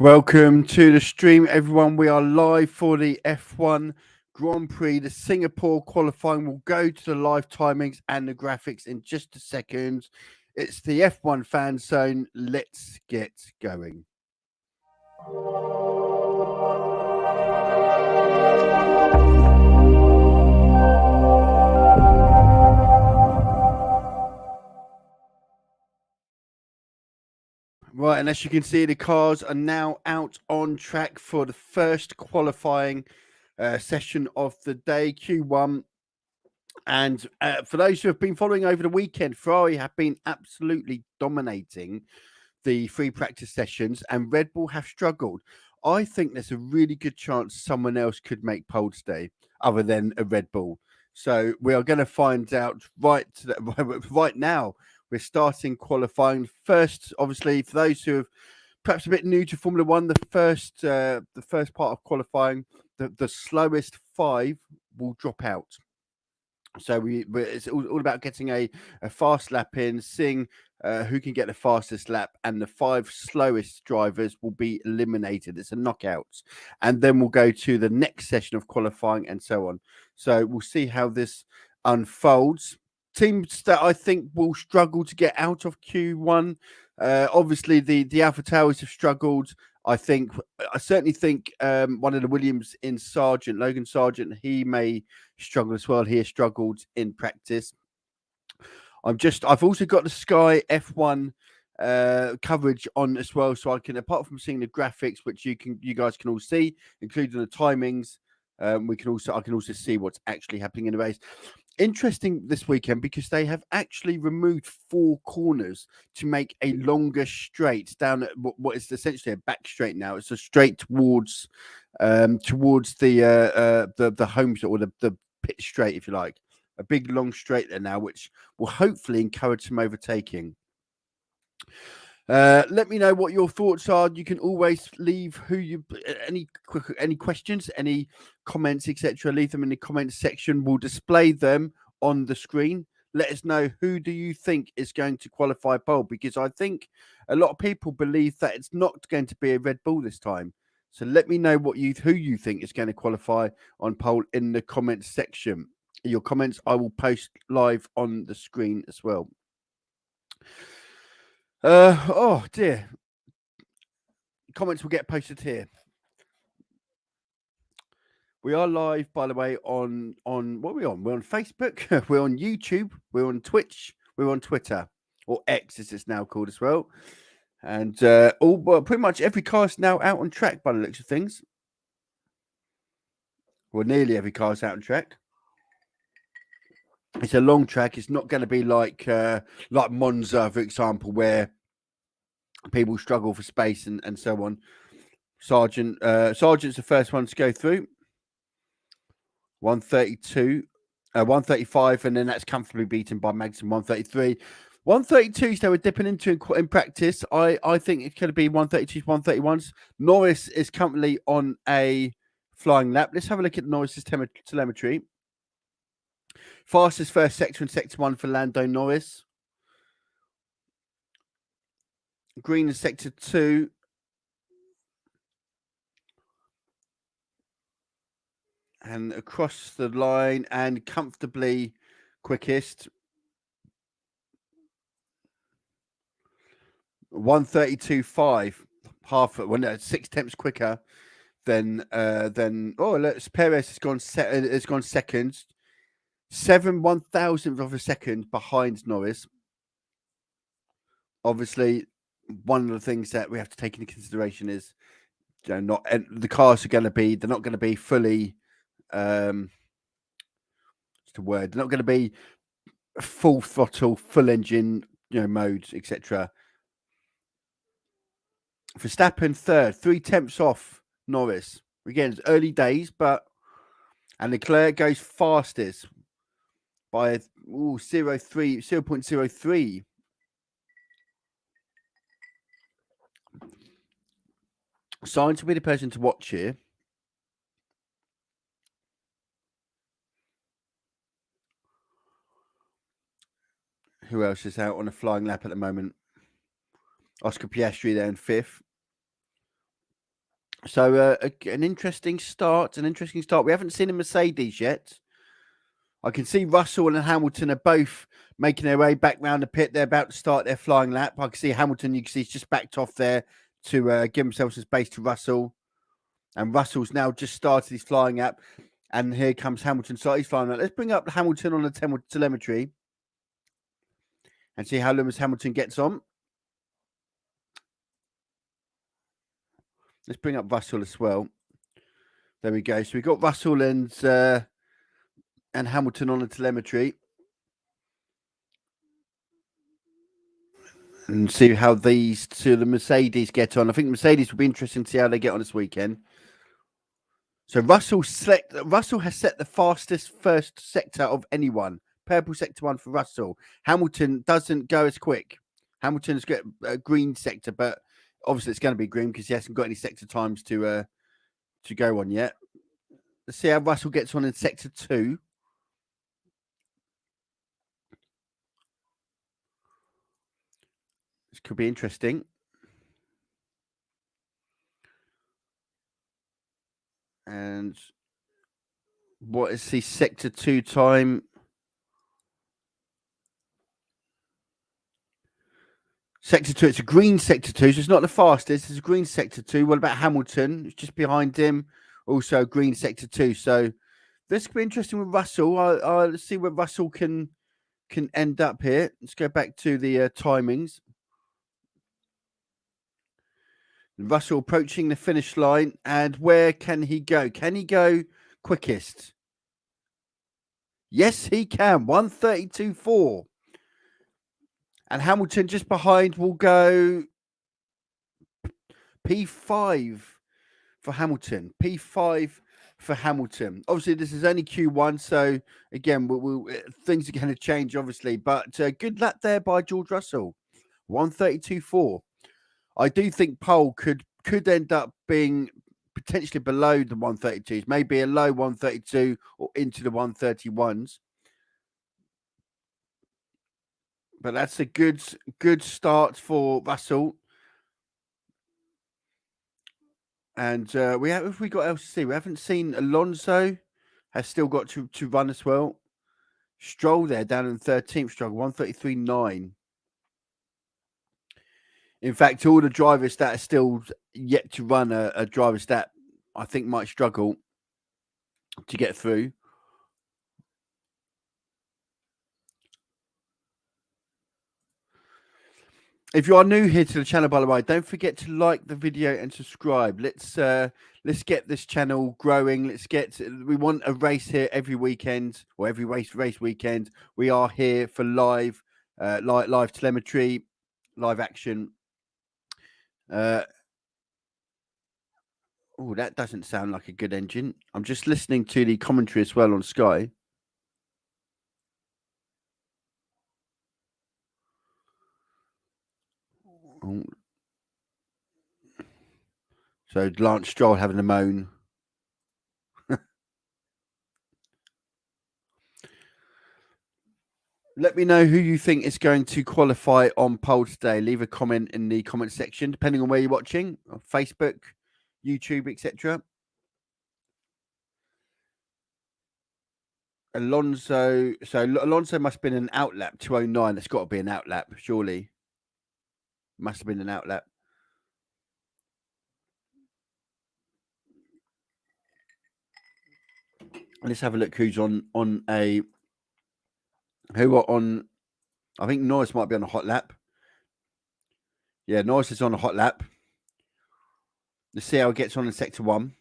Welcome to the stream, everyone. We are live for the F1 Grand Prix. The Singapore qualifying will go to the live timings and the graphics in just a second. It's the F1 fan zone. Let's get going. Right, and as you can see, the cars are now out on track for the first qualifying session of the day, Q1. And for those who have been following over the weekend, Ferrari have been absolutely dominating the free practice sessions, and Red Bull have struggled. I think there's a really good chance someone else could make pole today, other than a Red Bull. So we are going to find out right now. We're starting qualifying first. Obviously, for those who have perhaps a bit new to Formula One, the first part of qualifying, the slowest five will drop out. So it's all about getting a fast lap in, seeing who can get the fastest lap, and the five slowest drivers will be eliminated. It's a knockout, and then we'll go to the next session of qualifying and so on. So we'll see how this unfolds. Teams that I think will struggle to get out of Q1. Obviously, the AlphaTauris have struggled. I certainly think one of the Williams in Logan Sargent, he may struggle as well. He has struggled in practice. I've also got the Sky F1 coverage on as well, so I can, apart from seeing the graphics, which you guys can all see, including the timings, I can also see what's actually happening in the race. Interesting this weekend because they have actually removed 4 corners to make a longer straight down at what is essentially a back straight now. It's a straight towards the home or the pit straight, if you like. A big long straight there now, which will hopefully encourage some overtaking. Let me know what your thoughts are. You can always leave any questions, any comments, etc. Leave them in the comments section. We'll display them on the screen. Let us know who do you think is going to qualify pole, because I think a lot of people believe that it's not going to be a Red Bull this time. So let me know who you think is going to qualify on pole in the comments section. Your comments I will post live on the screen as well. Oh dear. Comments will get posted here. We are live, by the way, on what are we on? We're on Facebook, we're on YouTube, we're on Twitch, we're on Twitter, or X as it's now called as well. And pretty much every car is now out on track by the looks of things. Well, nearly every car is out on track. It's a long track. It's not going to be like Monza, for example, where people struggle for space and so on. Sargent's the first one to go through. 132, 135, and then that's comfortably beaten by Magnussen 133. 132s they were dipping into in practice. I think it could be 132s, 131s. Norris is currently on a flying lap. Let's have a look at Norris's telemetry. Fastest first sector in sector 1 for Lando Norris. Green in sector 2. And across the line and comfortably quickest. 132.5, 6 tenths quicker than Perez has gone second, 1/1000th of a second behind Norris. Obviously, one of the things that we have to take into consideration is, the cars are going to be, they're not going to be fully, what's the word? They're not going to be full throttle, full engine, modes, etc. Verstappen third, 3 tenths off Norris. Again, it's early days, and Leclerc goes fastest by 0.03. Sainz will be the person to watch here. Who else is out on a flying lap at the moment? Oscar Piastri there in 5th. So an interesting start. We haven't seen a Mercedes yet. I can see Russell and Hamilton are both making their way back round the pit. They're about to start their flying lap. I can see Hamilton. You can see he's just backed off there to give himself some space to Russell. And Russell's now just started his flying lap. And here comes Hamilton. So he's flying lap. Let's bring up Hamilton on the telemetry and see how Lewis Hamilton gets on. Let's bring up Russell as well. There we go. So we've got Russell and Hamilton on the telemetry. And see how these two, the Mercedes, get on. I think Mercedes will be interesting to see how they get on this weekend. So Russell has set the fastest first sector of anyone. Purple sector 1 for Russell. Hamilton doesn't go as quick. Hamilton's got a green sector, but obviously it's going to be green because he hasn't got any sector times to go on yet. Let's see how Russell gets on in sector 2. This could be interesting. And what is the sector 2 time? Sector 2, it's a green sector 2, so it's not the fastest. It's a green sector 2. What about Hamilton? It's just behind him. Also green sector 2. So this could be interesting with Russell. Let's see where Russell can end up here. Let's go back to the timings. Russell approaching the finish line. And where can he go? Can he go quickest? Yes, he can. 1:32.4. And Hamilton just behind will go P5 for Hamilton. P5 for Hamilton. Obviously, this is only Q1, so again, things are going to change, obviously. But good lap there by George Russell. 1:32.4. I do think pole could end up being potentially below the 1:32s, maybe a low 1:32 or into the 1:31s. But that's a good start for Russell. And we got else to see? We haven't seen Alonso has still got to run as well. Stroll there down in 13th, Stroll 1:33.9. In fact, all the drivers that are still yet to run are drivers that I think might struggle to get through. If you are new here to the channel, by the way, don't forget to like the video and subscribe. Let's get this channel growing. We want a race here every weekend or every race weekend. We are here for live telemetry, live action. Oh, that doesn't sound like a good engine. I'm just listening to the commentary as well on Sky. Oh. So Lance Stroll having a moan. Let me know who you think is going to qualify on pole today. Leave a comment in the comment section, depending on where you're watching, on Facebook, YouTube, etc. Alonso. So Alonso must have been an outlap 209. That's got to be an outlap, surely. Must have been an outlap. Let's have a look who's on a. Who are on? I think Norris might be on a hot lap. Yeah, Norris is on a hot lap. Let's see how it gets on in sector 1.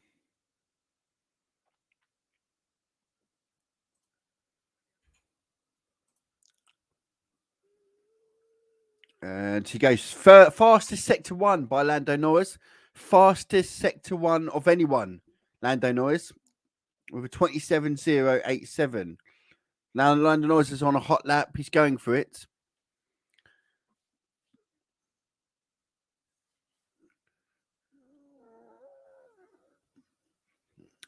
And he goes fastest sector 1 by Lando Norris. Fastest sector 1 of anyone, Lando Norris, with a 27.087. Now Lando Norris is on a hot lap. He's going for it.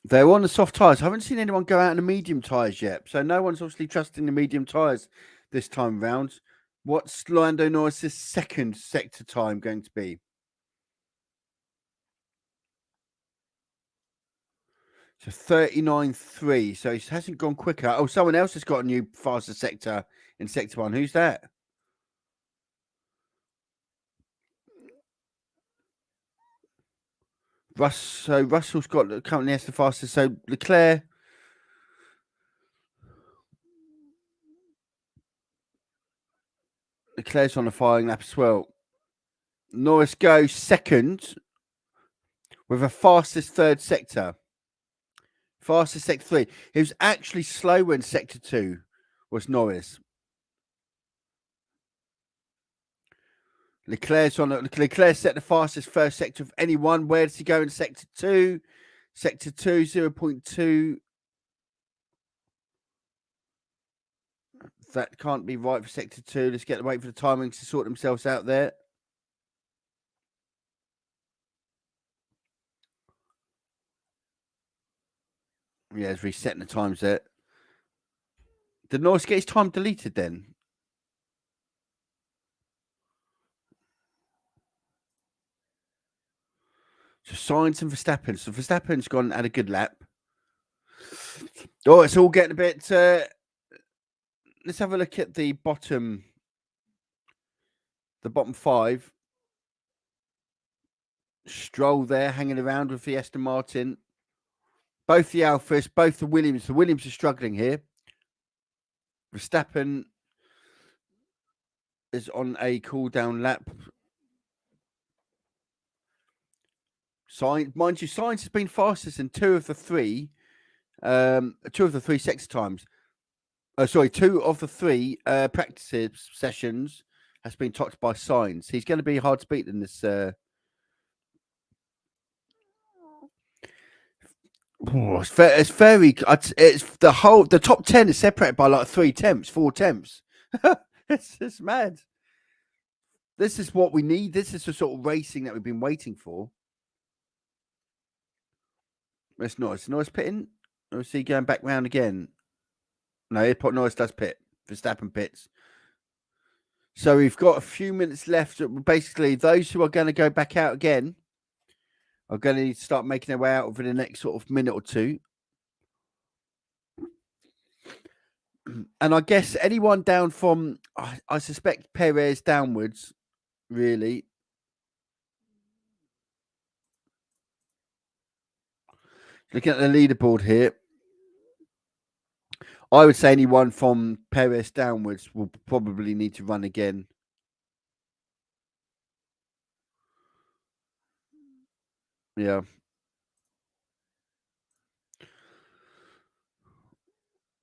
They're on the soft tyres. I haven't seen anyone go out in the medium tyres yet. So no one's obviously trusting the medium tyres this time round. What's Lando Norris's second sector time going to be? So 39.3. So it hasn't gone quicker. Oh, someone else has got a new faster sector in sector 1. Who's that? So Russell's got currently has the fastest. So Leclerc's on the firing lap as well. Norris goes second with a fastest third sector. Fastest sector 3. He was actually slower in sector 2, was Norris. Leclerc set the fastest first sector of anyone. Where does he go in sector 2? Sector 2, 0.2. That can't be right for sector 2. Let's wait for the timing to sort themselves out there. Yeah, it's resetting the times there. Did Norris get his time deleted then? So Sainz and Verstappen. So Verstappen's gone and had a good lap. Oh, it's all getting a bit. Let's have a look at the bottom 5. Stroll there, hanging around with the Aston Martin. Both the Alphas, both the Williams. The Williams are struggling here. Verstappen is on a cool-down lap. Mind you, Sainz has been fastest in 2 of the 3 sector times. Sorry, 2 of the 3 practice sessions has been topped by Sainz. He's going to be hard to beat in this. It's very. It's the top 10 is separated by like 4 tenths. It's mad. This is what we need. This is the sort of racing that we've been waiting for. It's nice. Norris pitting. Or is he going back round again? No, Norris does pit. Verstappen pits. So we've got a few minutes left. Basically, those who are going to go back out again are going to need to start making their way out over the next sort of minute or two. And I guess anyone down from, I suspect Perez downwards, really. Looking at the leaderboard here, I would say anyone from Perez downwards will probably need to run again. Yeah.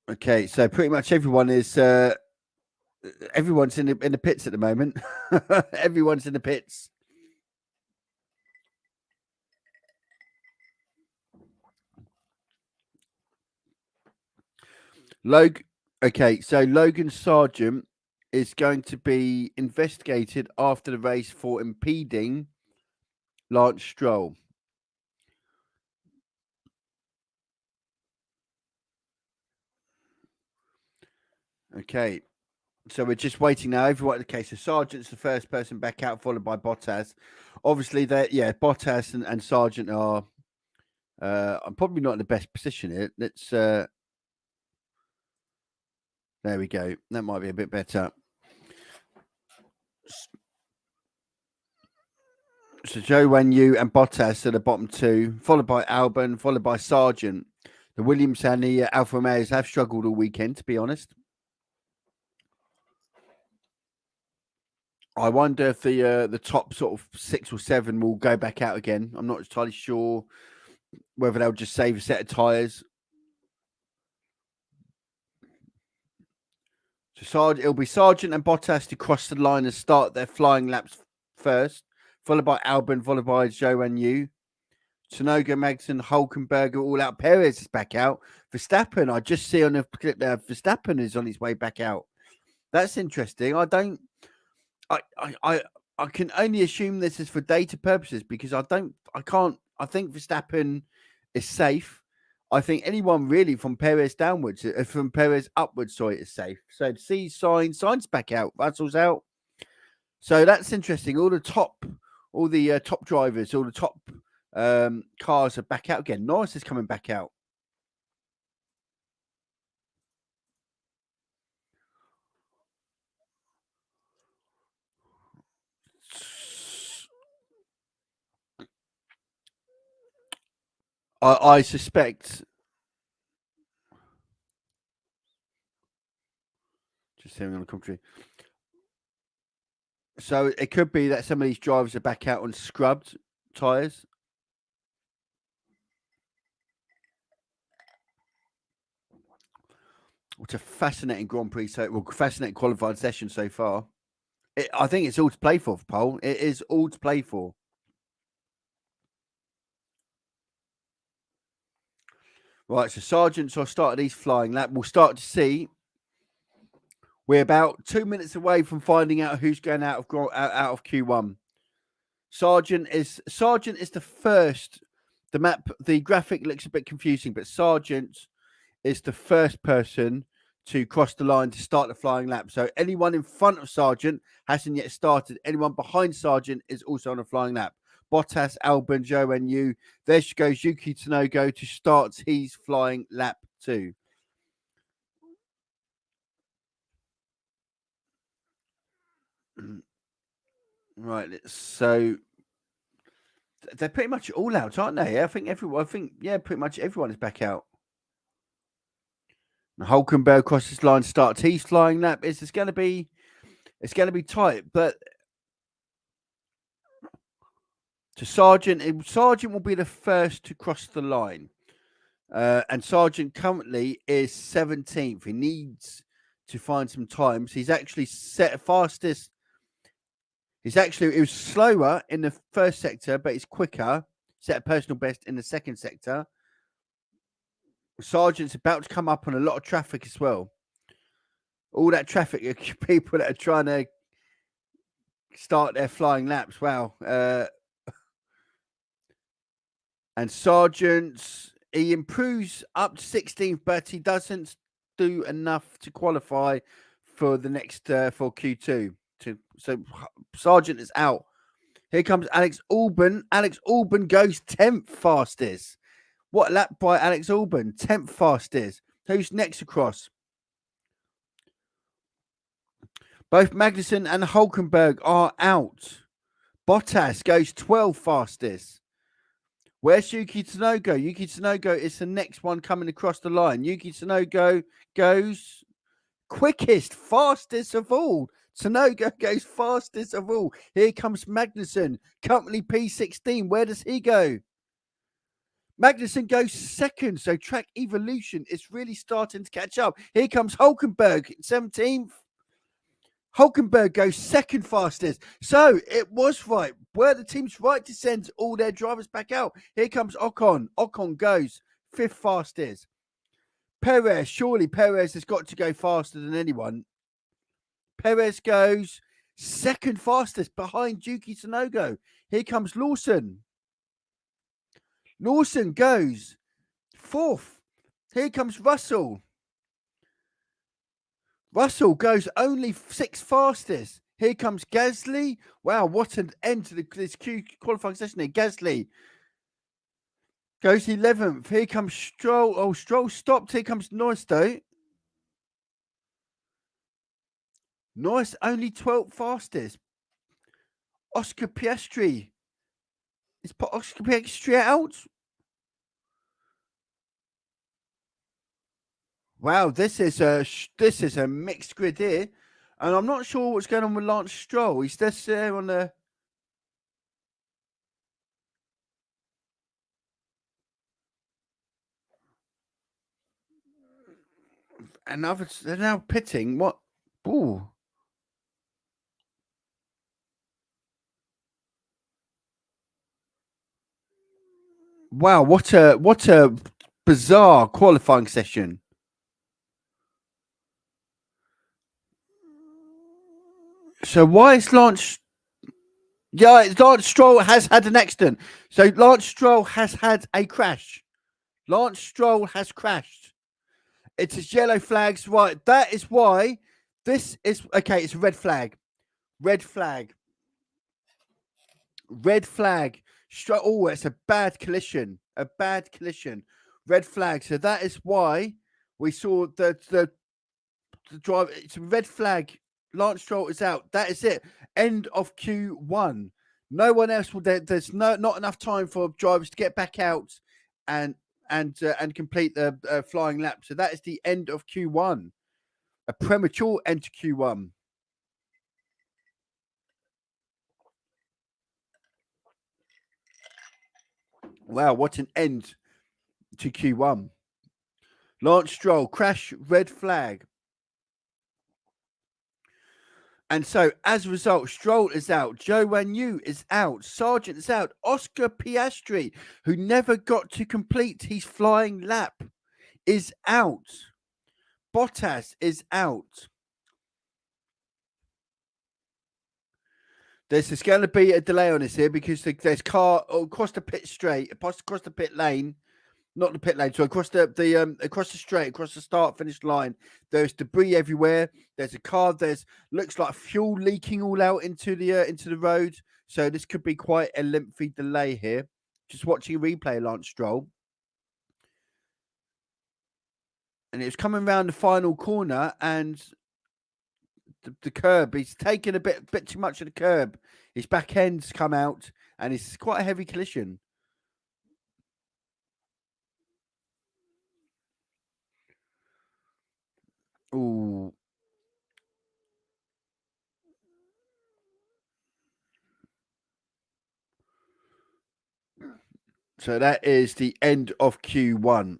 Okay, so pretty much everyone is everyone's in the pits at the moment. Everyone's in the pits. Okay, so Logan Sargent is going to be investigated after the race for impeding Lance Stroll. Okay, so we're just waiting now. Everyone, okay, so Sargent's the first person back out, followed by Bottas. Obviously, Bottas and Sargent are. I'm probably not in the best position here. Let's. There we go. That might be a bit better. So Zhou Guanyu and Bottas are the bottom 2, followed by Albon, followed by Sargent. The Williams and the Alfa Romeos have struggled all weekend, to be honest. I wonder if the top sort of 6 or 7 will go back out again. I'm not entirely sure whether they'll just save a set of tyres. So it'll be Sargent and Bottas to cross the line and start their flying laps first, followed by Albon, followed by Zhou Guanyu. Tsunoda, Magnussen, Hulkenberg all out. Perez is back out. Verstappen, I just see on the clip there, Verstappen is on his way back out. That's interesting. I can only assume this is for data purposes because I think Verstappen is safe. I think anyone really from Perez downwards, from Perez upwards, is safe. So to see Sainz back out, Russell's out. So that's interesting. All the top drivers, all the top cars are back out again. Norris is coming back out. I suspect. Just hearing on the commentary. So it could be that some of these drivers are back out on scrubbed tyres. It's a fascinating Grand Prix, fascinating qualifying session so far. I think it's all to play for Pole. It is all to play for. Right, so Sargent, so I started his flying lap. We'll start to see. We're about 2 minutes away from finding out who's going out of Q1. Sargent is the first. The graphic looks a bit confusing, but Sargent is the first person to cross the line to start the flying lap. So anyone in front of Sargent hasn't yet started. Anyone behind Sargent is also on a flying lap. Bottas, Albon, Zhou and Yu. There goes Yuki Tsunoda to start his flying lap 2. Right, so they're pretty much all out, aren't they? I think pretty much everyone is back out. Hulkenberg crosses the line, starts his flying lap. It's going to be tight, but to Sargent will be the first to cross the line, and Sargent currently is 17th. He needs to find some times. He's actually set fastest. It was slower in the first sector, but it's quicker. Set a personal best in the second sector. Sargent's about to come up on a lot of traffic as well. All that traffic, people that are trying to start their flying laps. Wow. And Sargent, he improves up to 16th, but he doesn't do enough to qualify for the next for Q2. So Sargent is out. Here comes Alex Albon. Alex Albon goes 10th fastest. What lap by Alex Albon? 10th fastest. Who's next across? Both Magnussen and Hulkenberg are out. Bottas goes 12th fastest. Where's Yuki Tsunoda? Yuki Tsunoda is the next one coming across the line. Yuki Tsunoda goes quickest, fastest of all. Tsunoda goes fastest of all. Here comes Magnussen, company P16. Where does he go? Magnussen goes second, so Track Evolution is really starting to catch up. Here comes Hulkenberg, 17th. Hulkenberg goes second fastest. So it was right. Were the teams right to send all their drivers back out? Here comes Ocon. Ocon goes 5th fastest. Perez, surely Perez has got to go faster than anyone. Perez goes 2nd fastest behind Yuki Tsunoda. Here comes Lawson. Lawson goes 4th. Here comes Russell. Russell goes only 6th fastest. Here comes Gasly. Wow, what an end to this Q qualifying session here. Gasly goes 11th. Here comes Stroll. Oh, Stroll stopped. Here comes Norris, though. Norris only 12th fastest. Oscar Piastri. Is Oscar Piastri out? Wow, this is a mixed grid here, and I'm not sure what's going on with Lance Stroll. He's just there on the. And they're now pitting. What? Ooh. Wow, what a bizarre qualifying session. So why is Lance? Yeah, Lance Stroll has had an accident. So Lance Stroll has had a crash. Lance Stroll has crashed. It's his yellow flags. Right, that is why this is okay. It's a red flag. Red flag. Red flag. Oh, it's a bad collision. A bad collision. Red flag. So that is why we saw the drive. It's a red flag. Lance Stroll is out. That is it. End of Q1. No one else will. There's not enough time for drivers to get back out and complete the flying lap. So that is the end of Q1. A premature end to Q1. Wow, what an end to Q1. Lance Stroll, crash, red flag. And so, as a result, Stroll is out, Zhou Guanyu is out, Sargent is out, Oscar Piastri, who never got to complete his flying lap, is out. Bottas is out. There's going to be a delay on this here because there's car across the pit straight, across the pit lane. Not the pit lane, so across the straight, across the start finish line, there's debris everywhere. There's a car. There's looks like fuel leaking all out into the road. So this could be quite a lengthy delay here. Just watching a replay, Lance Stroll, and it was coming around the final corner, and the curb. He's taken a bit too much of the curb. His back end's come out, and it's quite a heavy collision. Ooh. So that is the end of Q1.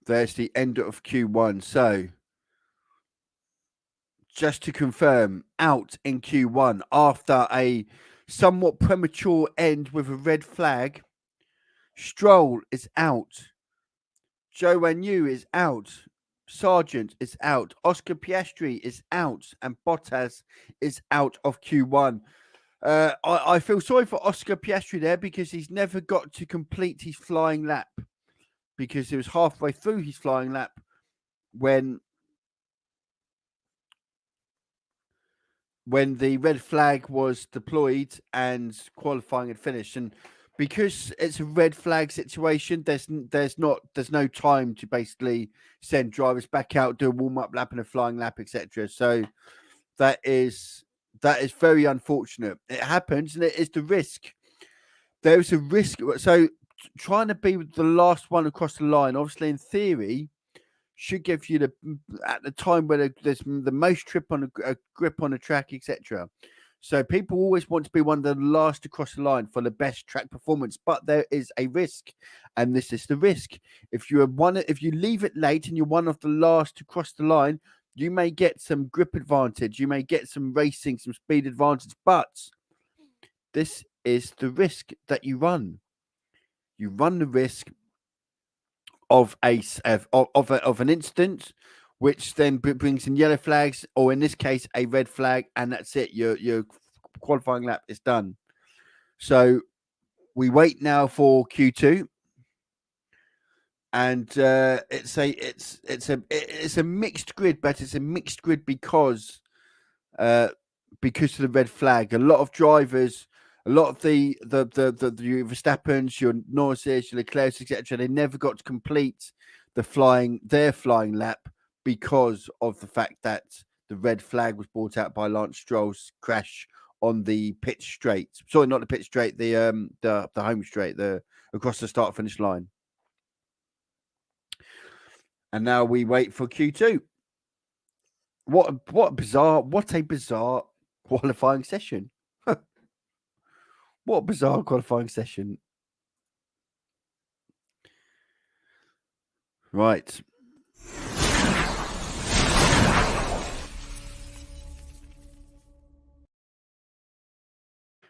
There's the end of Q1. So just to confirm, out in Q1 after a somewhat premature end with a red flag. Stroll is out. Zhou Guanyu is out. Sargent is out. Oscar Piastri is out. And Bottas is out of Q1. I feel sorry for Oscar Piastri there because he's never got to complete his flying lap because he was halfway through his flying lap when the red flag was deployed and qualifying had finished. And because it's a red flag situation, there's no time to basically send drivers back out, do a warm up lap and a flying lap, etc. So that is very unfortunate. It happens, and it is the risk. There is a risk. So trying to be the last one across the line, obviously in theory, should give you at the time where there's the most grip on the track, etc. So people always want to be one of the last across the line for the best track performance, but there is a risk, and this is the risk. If you leave it late and you're one of the last to cross the line, you may get some grip advantage, you may get some racing, some speed advantage, but this is the risk that you run. You run the risk of an incident, which then brings in yellow flags, or in this case, a red flag, and that's it. Your qualifying lap is done. So we wait now for Q2, and it's a mixed grid, but it's a mixed grid because of the red flag. A lot of drivers. A lot of the Verstappens, your Norrises, your Leclerc, etc., they never got to complete their flying lap because of the fact that the red flag was brought out by Lance Stroll's crash on the pit straight. Sorry, not the pit straight, the home straight, the across the start finish line. And now we wait for Q2. What a bizarre qualifying session. What a bizarre qualifying session. Right.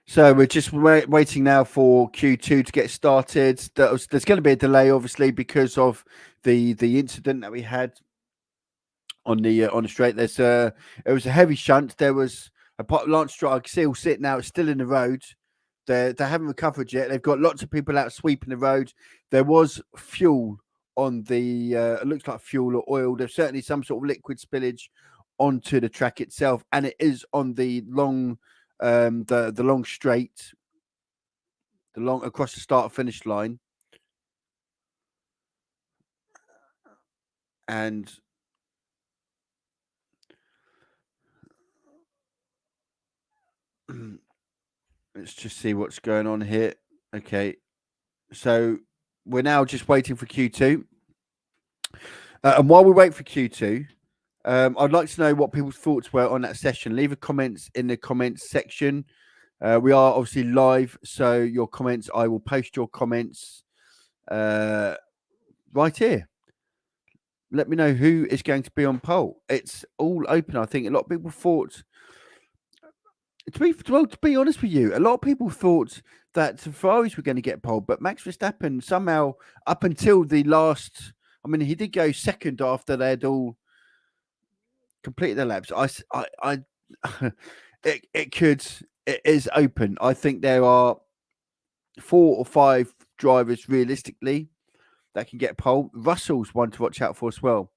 So we're just waiting now for Q2 to get started. There's going to be a delay, obviously, because of the incident that we had on the straight. It was a heavy shunt. There was a Lance Stroll still sitting out, still in the road. They haven't recovered yet. They've got lots of people out sweeping the road. There was fuel on the. It looks like fuel or oil. There's certainly some sort of liquid spillage onto the track itself, and it is on the long, the long straight, the long across the start finish line, and let's just see what's going on here. Okay, so we're now just waiting for Q2. And while we wait for Q2, I'd like to know what people's thoughts were on that session. Leave a comments in the comments section. We are obviously live, so your comments, I will post your comments right here. Let me know who is going to be on pole. It's all open. I think a lot of people thought, to be honest with you, a lot of people thought that the Ferraris were going to get pole, but Max Verstappen somehow, up until the last, I mean, he did go second after they'd all completed their laps. It is open. I think there are 4 or 5 drivers realistically that can get pole. Russell's one to watch out for as well.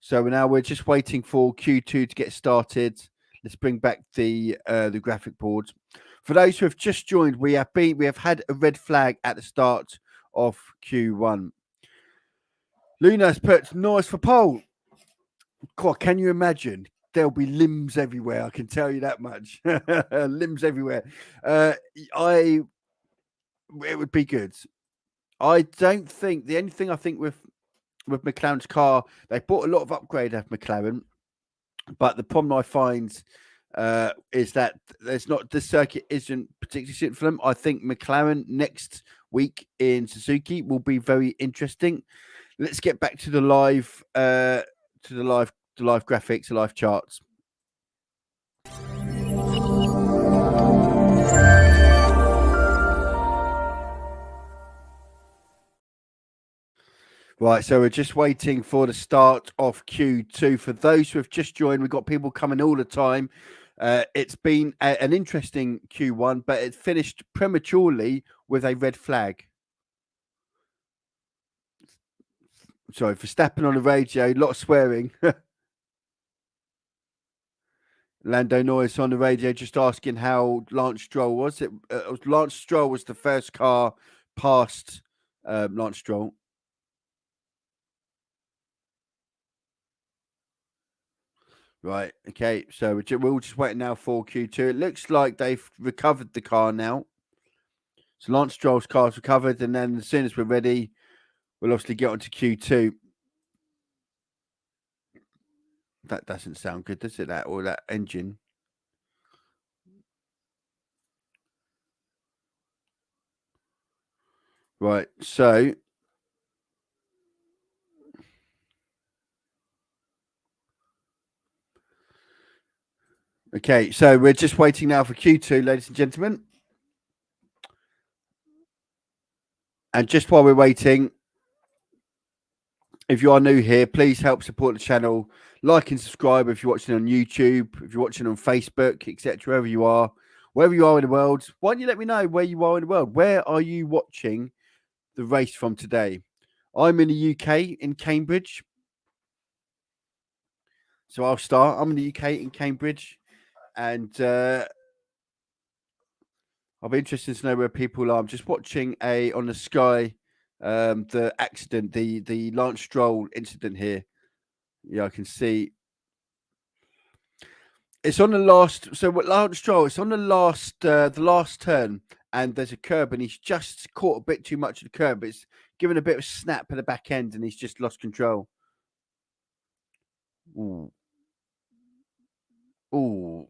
So now we're just waiting for Q2 to get started. Let's bring back the graphic board. For those who have just joined, we have had a red flag at the start of Q1. Luna's put Norris for pole. God, can you imagine? There'll be limbs everywhere. I can tell you that much. Limbs everywhere. It would be good. I don't think the only thing I think with McLaren's car, they bought a lot of upgrade of McLaren, but the problem I find is that the circuit isn't particularly suited for them. I think McLaren next week in Suzuki will be very interesting. Let's get back to the live graphics, the live charts. Right, so we're just waiting for the start of Q2. For those who have just joined, we've got people coming all the time. It's been an interesting Q1, but it finished prematurely with a red flag. Sorry, for stepping on the radio, a lot of swearing. Lando Norris on the radio just asking how Lance Stroll was. Lance Stroll was the first car past Lance Stroll. Right. Okay. So we're all just waiting now for Q2. It looks like they've recovered the car now. So Lance Stroll's car's recovered, and then as soon as we're ready, we'll obviously get onto Q2. That doesn't sound good, does it? That engine. Right. So. Okay, so we're just waiting now for Q2, ladies and gentlemen. And just while we're waiting, if you are new here, please help support the channel. Like and subscribe if you're watching on YouTube, if you're watching on Facebook, etc. Wherever you are in the world. Why don't you let me know where you are in the world? Where are you watching the race from today? I'm in the UK, in Cambridge. So I'll start. I'm in the UK, in Cambridge. And I'll be interested to know where people are. I'm just watching on the Sky the accident, the Lance Stroll incident here. Yeah, I can see. It's on the last. So what Lance Stroll? It's on the last turn, and there's a curb, and he's just caught a bit too much of the curb. It's given a bit of a snap at the back end, and he's just lost control. Ooh, ooh.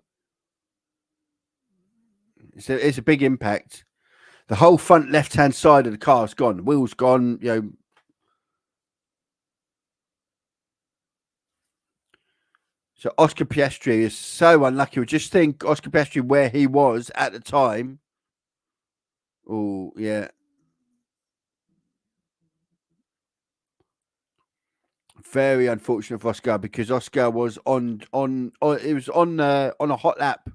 It's a big impact. The whole front left-hand side of the car's gone. The wheel's gone. You know. So Oscar Piastri is so unlucky. Just think Oscar Piastri where he was at the time. Oh, yeah. Very unfortunate for Oscar because Oscar was on a hot lap.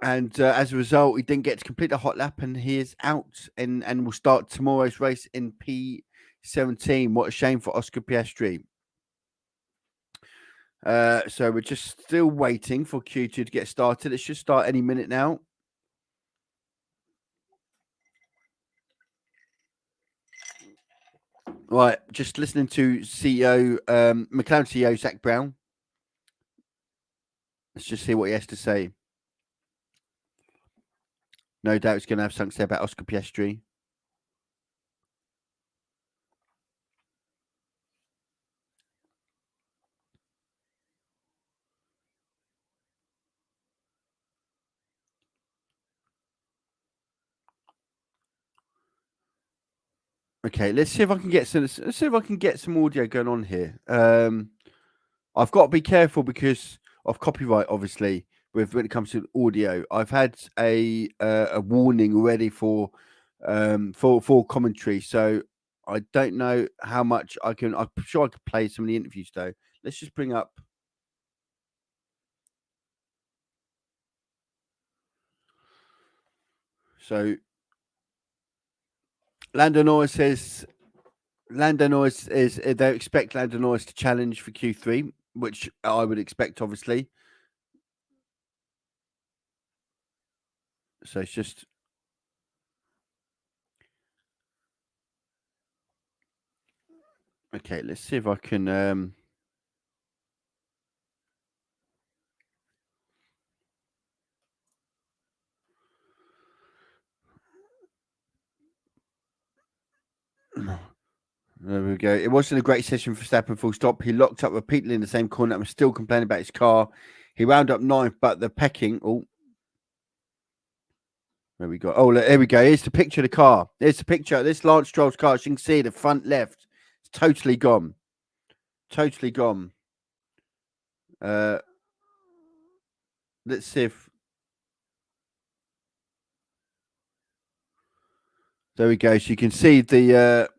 And as a result, he didn't get to complete the hot lap and he is out and will start tomorrow's race in P17. What a shame for Oscar Piastri. So we're just still waiting for Q2 to get started. It should start any minute now. Right, just listening to McLaren CEO Zak Brown. Let's just see what he has to say. No doubt it's going to have something to say about Oscar Piastri. Okay, let's see if I can get some audio going on here. I've got to be careful because of copyright, obviously, when it comes to audio. I've had a warning already for commentary, so I don't know how much I can. I'm sure I could play some of the interviews though. Let's just bring up. So Lando Norris says they expect Lando Norris to challenge for Q3, which I would expect, obviously. So it's just okay. Let's see if I can. There we go. It wasn't a great session for Verstappen, full stop. He locked up repeatedly in the same corner and was still complaining about his car. He wound up ninth, but the pecking. Oh, there we go. Oh, look, there we go. Here's the picture of the car. There's the picture of this Lance Stroll's car. As you can see, the front left. It's totally gone. Totally gone. Let's see if. There we go. So you can see the.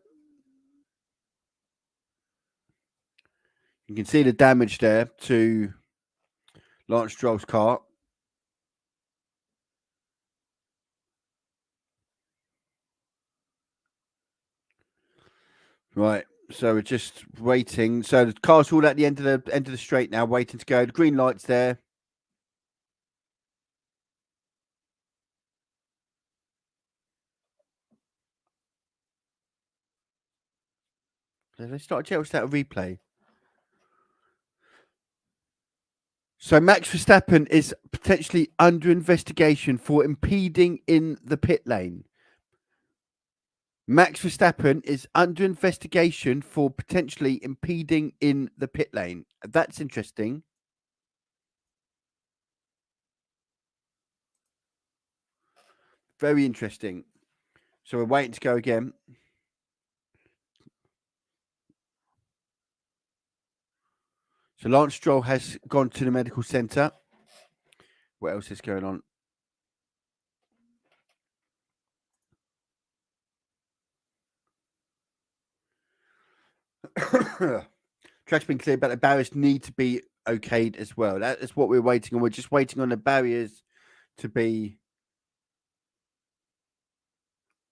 You can see the damage there to Lance Stroll's car. Right. So we're just waiting. So the car's all at the end of the straight now, waiting to go. The green light's there. Let's start Chelsea out a replay. So Max Verstappen is potentially under investigation for impeding in the pit lane. Max Verstappen is under investigation for potentially impeding in the pit lane. That's interesting. Very interesting. So we're waiting to go again. So Lance Stroll has gone to the medical centre. What else is going on? Track's been cleared, but the barriers need to be okayed as well. That is what we're waiting on. We're just waiting on the barriers to be.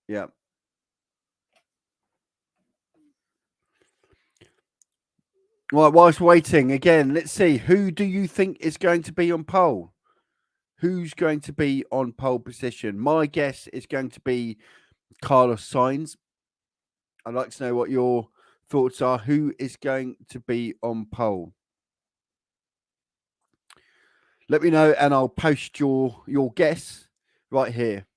Yeah. Right, whilst waiting again, let's see. Who do you think is going to be on pole? Who's going to be on pole position? My guess is going to be Carlos Sainz. I'd like to know what your thoughts are. Who is going to be on pole? Let me know, and I'll post your guess right here.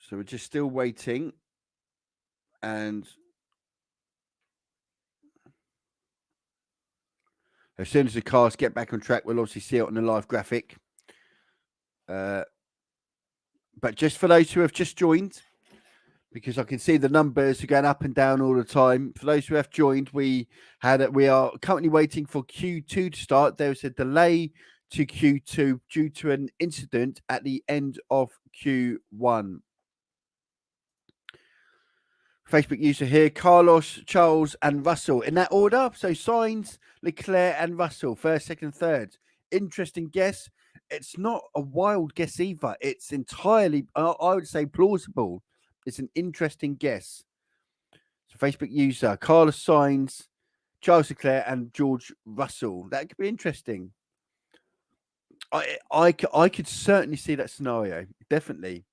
So we're just still waiting, and as soon as the cars get back on track, we'll obviously see it on the live graphic. But just for those who have just joined, because I can see the numbers are going up and down all the time. For those who have joined, we are currently waiting for Q2 to start. There was a delay to Q2 due to an incident at the end of Q1. Facebook user here, Carlos, Charles, and Russell in that order. So Sainz, Leclerc, and Russell, first, second, third. Interesting guess. It's not a wild guess either. It's entirely, I would say, plausible. It's an interesting guess. So Facebook user, Carlos Sainz, Charles Leclerc, and George Russell. That could be interesting. I could certainly see that scenario, definitely.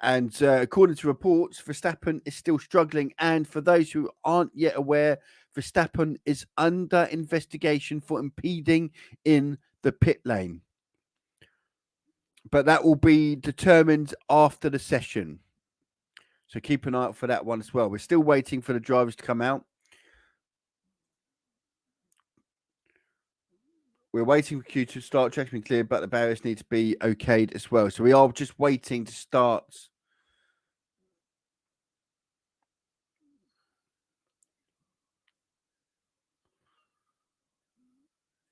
And according to reports, Verstappen is still struggling. And for those who aren't yet aware, Verstappen is under investigation for impeding in the pit lane. But that will be determined after the session. So keep an eye out for that one as well. We're still waiting for the drivers to come out. We're waiting for Q2 to start. Track's been cleared, but the barriers need to be okayed as well. So we are just waiting to start.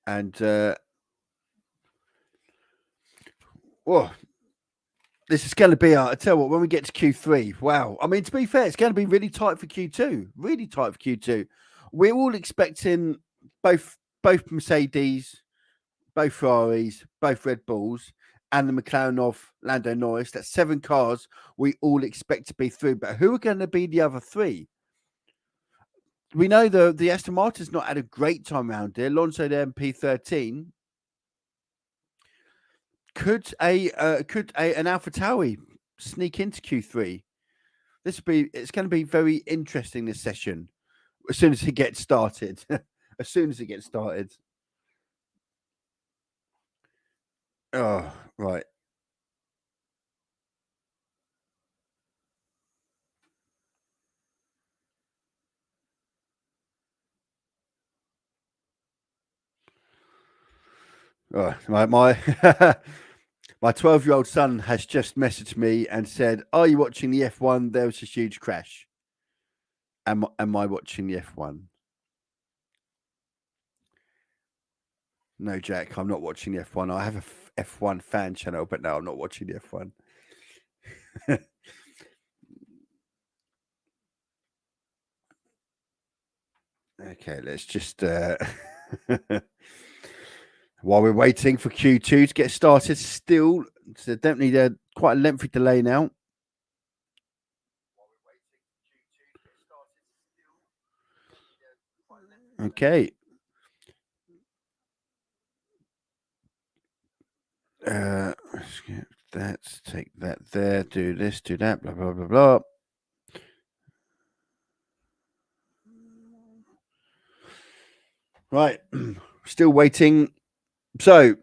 And this is going to be, I tell you what, when we get to Q3, wow. I mean, to be fair, it's going to be really tight for Q2. Really tight for Q2. We're all expecting both Mercedes, both Ferraris, both Red Bulls, and the McLaren of Lando Norris. That's 7 cars we all expect to be through. But who are going to be the other 3? We know the Aston Martin's not had a great time around here. Alonso there in P13. Could an AlphaTauri sneak into Q3? It's going to be very interesting this session. As soon as it gets started. As soon as it gets started. Oh, right. Oh, my my 12-year-old son has just messaged me and said, "Are you watching the F1? There was a huge crash." Am I watching the F1? No, Jack, I'm not watching the F1. I have a F1 fan channel, but no, I'm not watching the F1. Okay, let's just while we're waiting for Q2 to get started, still so definitely quite a lengthy delay now. Okay. Let's take that there, do this, do that, blah, blah, blah, blah. Right. Still waiting. So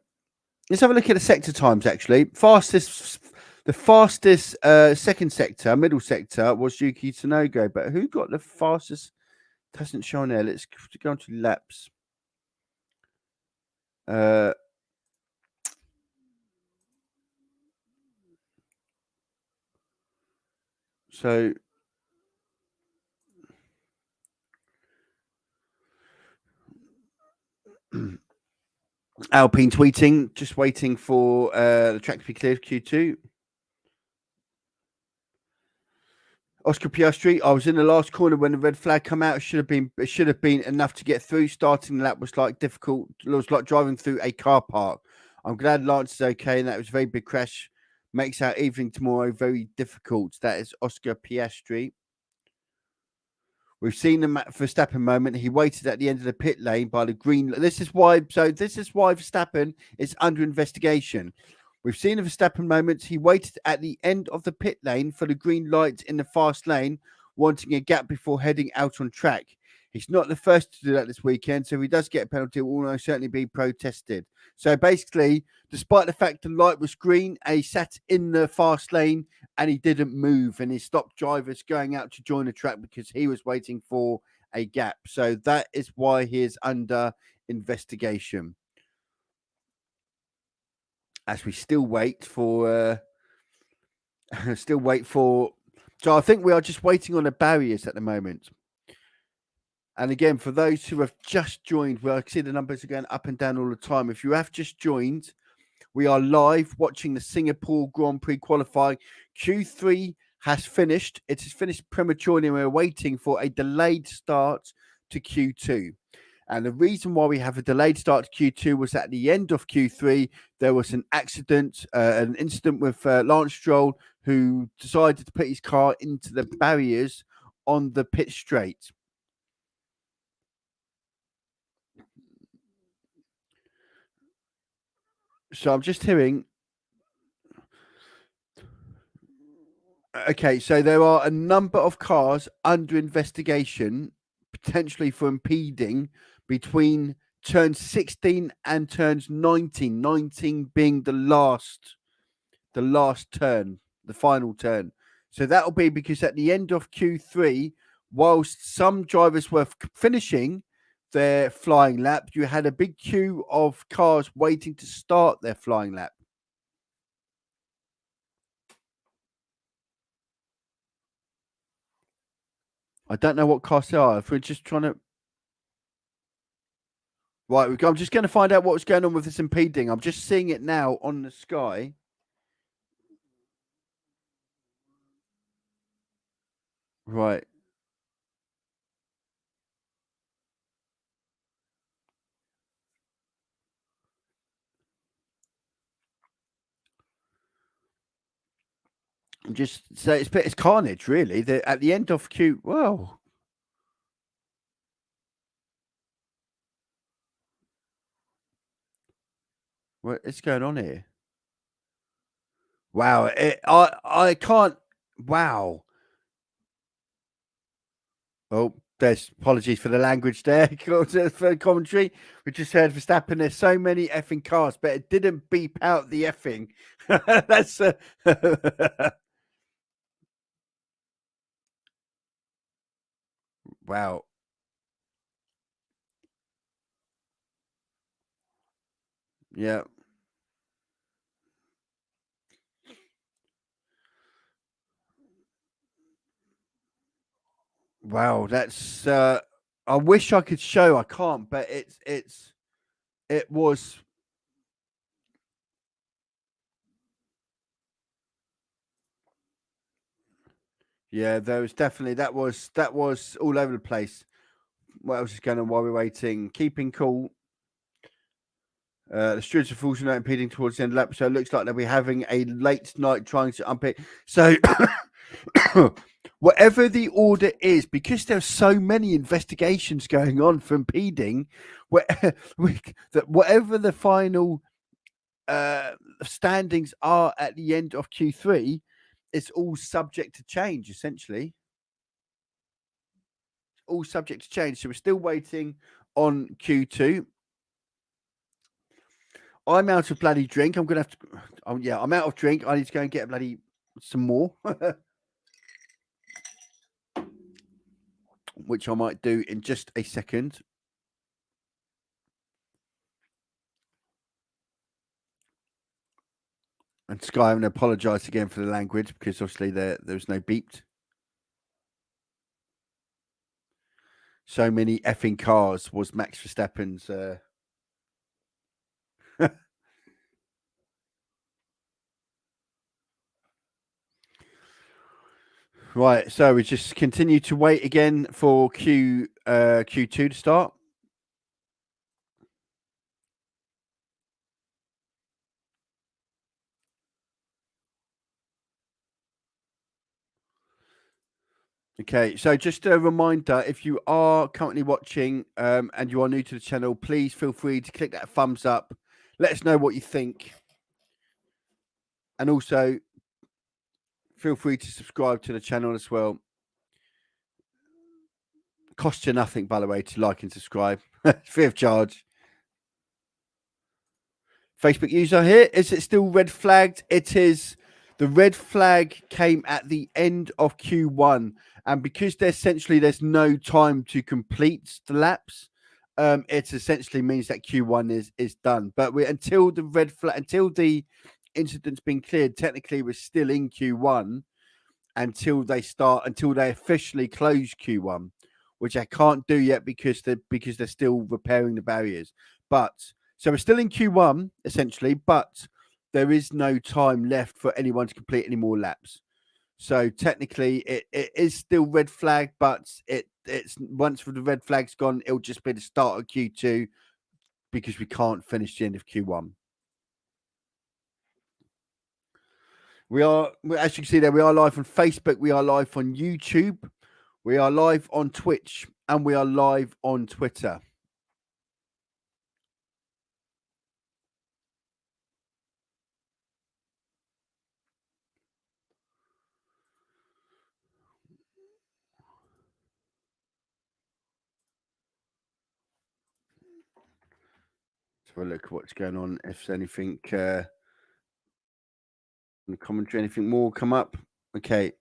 let's have a look at the sector times, actually. The fastest second sector, middle sector, was Yuki Tsunoda. But who got the fastest? Doesn't show on there. Let's go on to laps. So Alpine tweeting, just waiting for the track to be cleared, Q2. Oscar Piastri, I was in the last corner when the red flag come out. It should have been enough to get through. Starting the lap was like difficult. It was like driving through a car park. I'm glad Lance is okay, and that was a very big crash. Makes our evening tomorrow very difficult. That is Oscar Piastri. We've seen the Verstappen moment. He waited at the end of the pit lane by the green. This is why Verstappen is under investigation. We've seen the Verstappen moments. He waited at the end of the pit lane for the green light in the fast lane, wanting a gap before heading out on track. He's not the first to do that this weekend, so if he does get a penalty, it will almost certainly be protested. So basically, despite the fact the light was green, he sat in the fast lane and he didn't move, and he stopped drivers going out to join the track because he was waiting for a gap. So that is why he is under investigation. As we still wait for so I think we are just waiting on the barriers at the moment. And again, for those who have just joined, well, I can see the numbers are going up and down all the time. If you have just joined, we are live watching the Singapore Grand Prix qualifying. Q3 has finished. It has finished prematurely, and we're waiting for a delayed start to Q2. And the reason why we have a delayed start to Q2 was at the end of Q3, there was an accident, an incident with Lance Stroll, who decided to put his car into the barriers on the pit straight. So I'm just hearing. Okay, so there are a number of cars under investigation, potentially for impeding between turns 16 and turns 19. 19 being the last turn, the final turn. So that'll be because at the end of Q3, whilst some drivers were finishing their flying lap, you had a big queue of cars waiting to start their flying lap. I don't know what cars they are. If we're just trying to. Right, I'm just going to find out what's going on with this impeding. I'm just seeing it now on the sky. Right. Just so it's carnage, really. At the end of Q. Whoa. What is going on here? Wow. I can't. Wow. Oh, there's apologies for the language there. For the commentary, we just heard Verstappen. There's so many effing cars, but it didn't beep out the effing. That's wow. Yeah. Wow. That's. I wish I could show. I can't, but it was. Yeah, there was definitely that was all over the place. What else is going on while we're waiting? Keeping cool. The stewards are fortunately not impeding towards the end of the lap, so it looks like they'll be having a late night trying to unpick. So, whatever the order is, because there's so many investigations going on for impeding, whatever the final standings are at the end of Q3, it's all subject to change, essentially. All subject to change. So we're still waiting on Q2. I'm out of bloody drink. I'm gonna have to. Oh yeah, I'm out of drink. I need to go and get a bloody some more, which I might do in just a second. And Sky, I'm going to apologise again for the language because obviously there's no beeped. So many effing cars was Max Verstappen's. Right, so we just continue to wait again for Q2 to start. Okay, so just a reminder, if you are currently watching and you are new to the channel, please feel free to click that thumbs up. Let us know what you think. And also, feel free to subscribe to the channel as well. Costs you nothing, by the way, to like and subscribe. Free of charge. Facebook user here. Is it still red flagged? It is. The red flag came at the end of Q1. And because there's no time to complete the laps, it essentially means that Q1 is done. But until the incident's been cleared, technically we're still in Q1 until they officially close Q1, which I can't do yet because they're still repairing the barriers. But so we're still in Q1 essentially, but there is no time left for anyone to complete any more laps. So technically, it is still red flag, but it's once the red flag's gone, it'll just be the start of Q2 because we can't finish the end of Q1. We are, as you can see there, we are live on Facebook, we are live on YouTube, we are live on Twitch, and we are live on Twitter. have a look at what's going on. If there's anything in the commentary, anything more come up. Okay.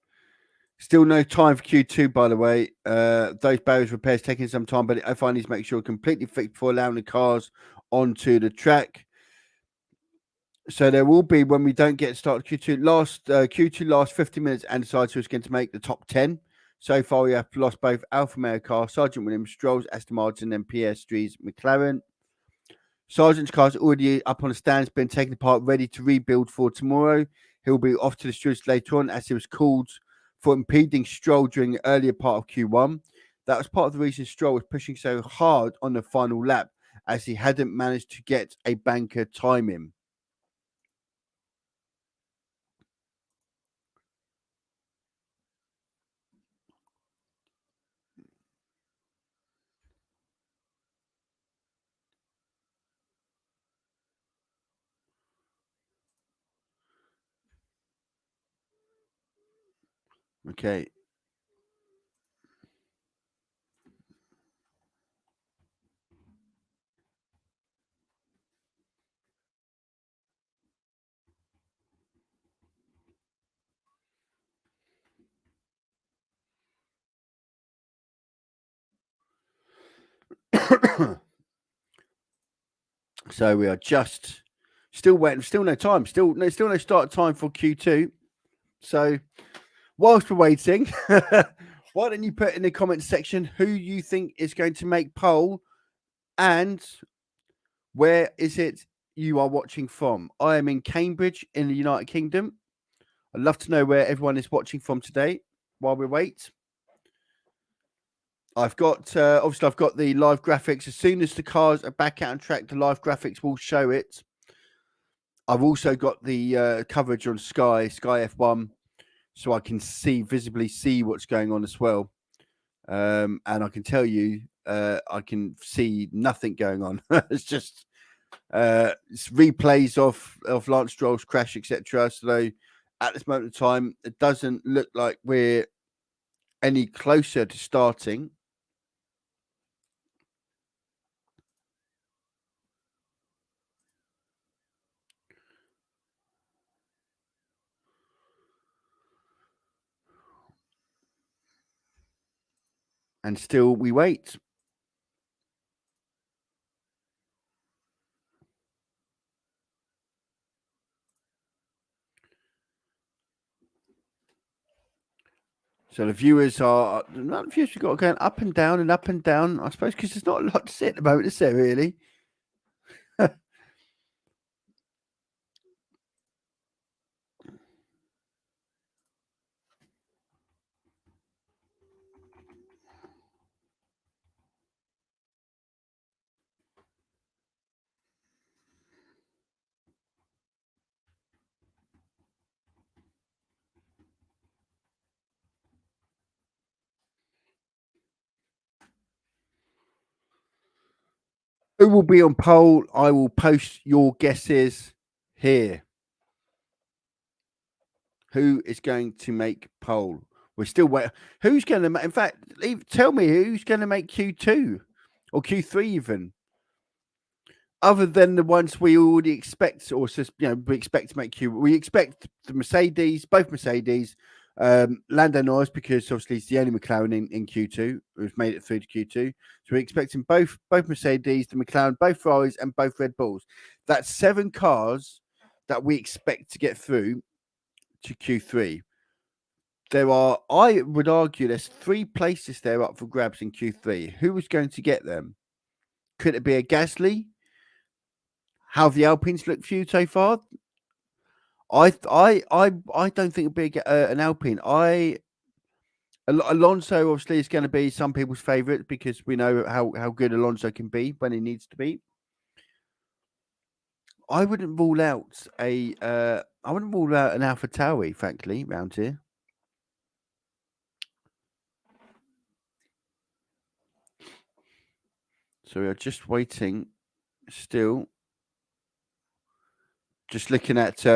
Still no time for Q2, by the way. Those barriers repairs taking some time, but I find need to make sure completely fixed before allowing the cars onto the track. So there will be, when we don't get started Q2 last 50 minutes and decides who's going to make the top 10. So far, we have lost both Alfa Romeo car, Sargent Williams, Strolls, Aston Martin, and Piastri's McLaren. Sargent's car's already up on the stands, been taken apart, ready to rebuild for tomorrow. He'll be off to the stewards later on, as he was called for impeding Stroll during the earlier part of Q1. That was part of the reason Stroll was pushing so hard on the final lap, as he hadn't managed to get a banker time in. Okay. So we are just still waiting, still no time, still no start time for Q2. So whilst we're waiting, why don't you put in the comments section who you think is going to make pole and where is it you are watching from? I am in Cambridge in the United Kingdom. I'd love to know where everyone is watching from today while we wait. I've got obviously I've got the live graphics. As soon as the cars are back out on track, the live graphics will show it. I've also got the coverage on Sky F1, so I can visibly see what's going on as well. And I can tell you, I can see nothing going on. It's just it's replays of Lance Stroll's crash, etc. So at this moment in time, it doesn't look like we're any closer to starting. And still we wait. So the viewers are, the amount of viewers we've got going up and down and up and down, I suppose, because there's not a lot to see at the moment, is there really? Who will be on poll? I will post your guesses here. Who is going to make poll? We're still waiting. Who's going to make? In fact, tell me who's going to make Q2 or Q3 even. Other than the ones we already expect, or we expect to make Q. We expect the Mercedes, both Mercedes, Lando Norris, because obviously he's the only McLaren in Q2 who's made it through to Q2. So we're expecting both Mercedes, the McLaren, both Ferraris, and both Red Bulls. That's 7 cars that we expect to get through to Q3. There are, I would argue, there's 3 places there up for grabs in Q3. Who is going to get them? Could it be a Gasly? How have the Alpines looked for you so far? I don't think it'll be an Alpine. Alonso obviously is going to be some people's favourite because we know how good Alonso can be when he needs to be. I wouldn't rule out an AlphaTauri, frankly, round here. So we are just waiting, still. Just looking at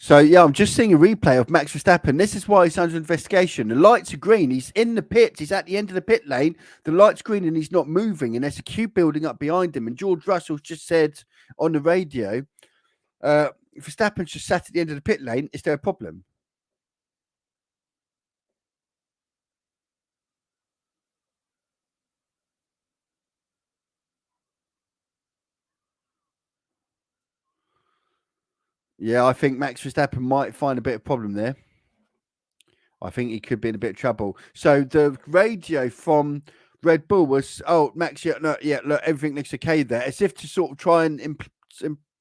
So, yeah, I'm just seeing a replay of Max Verstappen. This is why he's under investigation. The lights are green. He's in the pits. He's at the end of the pit lane. The light's green and he's not moving. And there's a queue building up behind him. And George Russell's just said on the radio, Verstappen's just sat at the end of the pit lane. Is there a problem? Yeah, I think Max Verstappen might find a bit of problem there. I think he could be in a bit of trouble. So the radio from Red Bull was, "Oh, Max, yeah, no, yeah, look, everything looks okay there," as if to sort of try and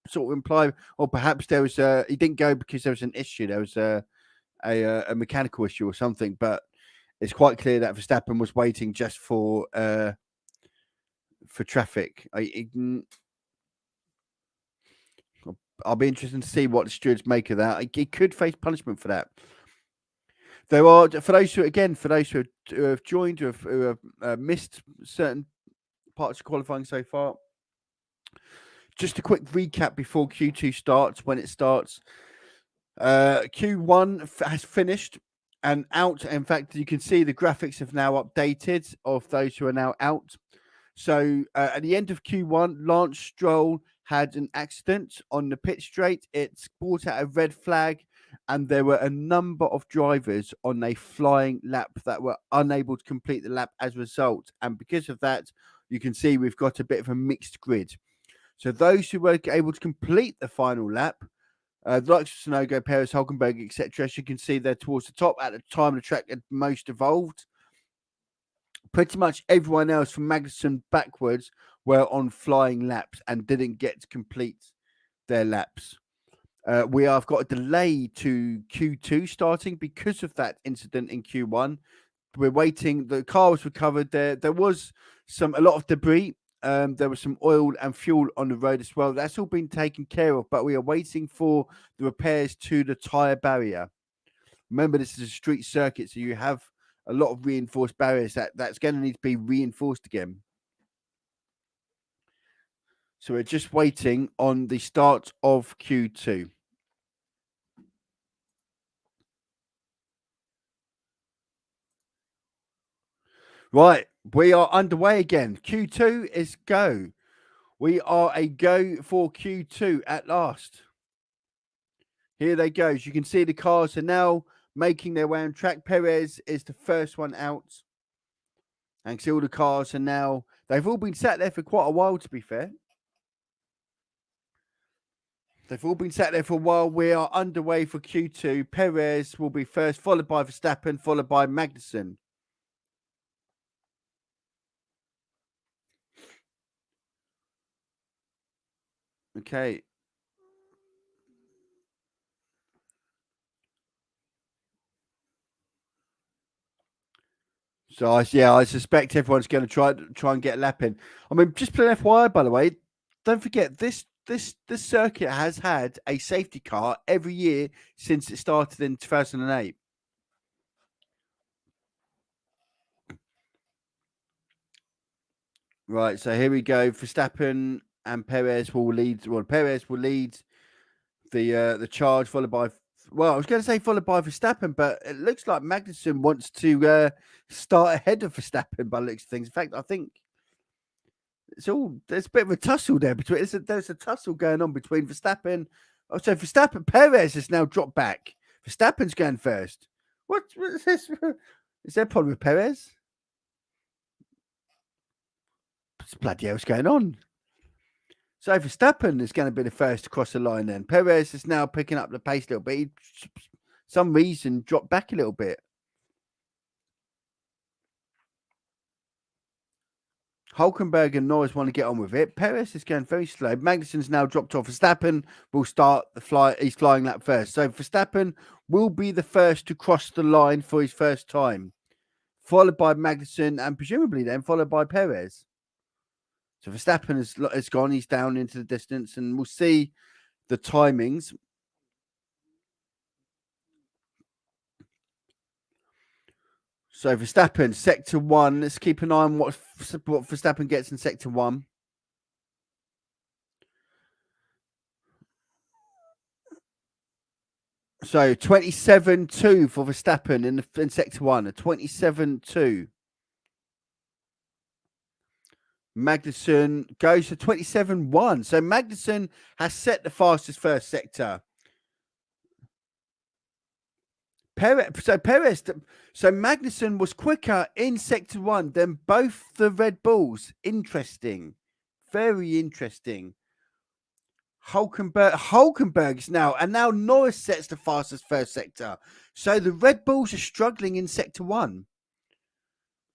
sort of imply, or perhaps there was he didn't go because there was an issue. There was a mechanical issue or something. But it's quite clear that Verstappen was waiting just for traffic. I'll be interested to see what the stewards make of that. He could face punishment for that. There are, for those who have joined, who have missed certain parts of qualifying so far. Just a quick recap before Q2 starts. When it starts, Q1 has finished and out. In fact, you can see the graphics have now updated of those who are now out. So at the end of Q1, Lance Stroll had an accident on the pit straight. It brought out a red flag, and there were a number of drivers on a flying lap that were unable to complete the lap as a result. And because of that, you can see we've got a bit of a mixed grid. So those who were able to complete the final lap, the likes of Tsunoda, Perez, Hulkenberg, etc., as you can see, they're towards the top at the time the track had most evolved. Pretty much everyone else from Magnussen backwards were on flying laps and didn't get to complete their laps. We have got a delay to Q2 starting because of that incident in Q1. We're waiting. The car was recovered. There was a lot of debris. There was some oil and fuel on the road as well. That's all been taken care of, but we are waiting for the repairs to the tyre barrier. Remember, this is a street circuit, so you have a lot of reinforced barriers that's going to need to be reinforced again. So we're just waiting on the start of Q2. Right, we are underway again. Q2 is go. We are a go for Q2 at last. Here they go. As you can see, the cars are now making their way on track. Perez is the first one out. And see all the cars are now, they've all been sat there for quite a while, to be fair. They've all been sat there for a while. We are underway for Q2. Perez will be first, followed by Verstappen, followed by Magnussen. Okay. So I suspect everyone's going to try and get a lap in. I mean, just put an FYI, by the way, don't forget this circuit has had a safety car every year since it started in 2008. Right, so here we go. Verstappen and Perez will lead. Well, Perez will lead the charge, followed by. Well, I was going to say followed by Verstappen, but it looks like Magnussen wants to start ahead of Verstappen by the looks of things. In fact, I think there's a bit of a tussle there between. There's a tussle going on between Verstappen. Oh, so Verstappen, Perez has now dropped back. Verstappen's going first. What is this? Is there a problem with Perez? What's bloody hell's going on? So Verstappen is going to be the first to cross the line then. Perez is now picking up the pace a little bit. He, some reason, dropped back a little bit. Hulkenberg and Norris want to get on with it. Perez is going very slow. Magnussen's now dropped off. Verstappen will start he's flying lap first. So Verstappen will be the first to cross the line for his first time, followed by Magnussen and presumably then followed by Perez. So Verstappen has gone. He's down into the distance, and we'll see the timings. So Verstappen, sector 1. Let's keep an eye on what Verstappen gets in sector 1. So 27-2 for Verstappen in sector 1, a 27-2. Magnussen goes to 27-1. So Magnussen has set the fastest first sector. So Magnussen was quicker in sector 1 than both the Red Bulls. Interesting. Very interesting. Hulkenberg is now, and now Norris sets the fastest first sector. So the Red Bulls are struggling in sector 1.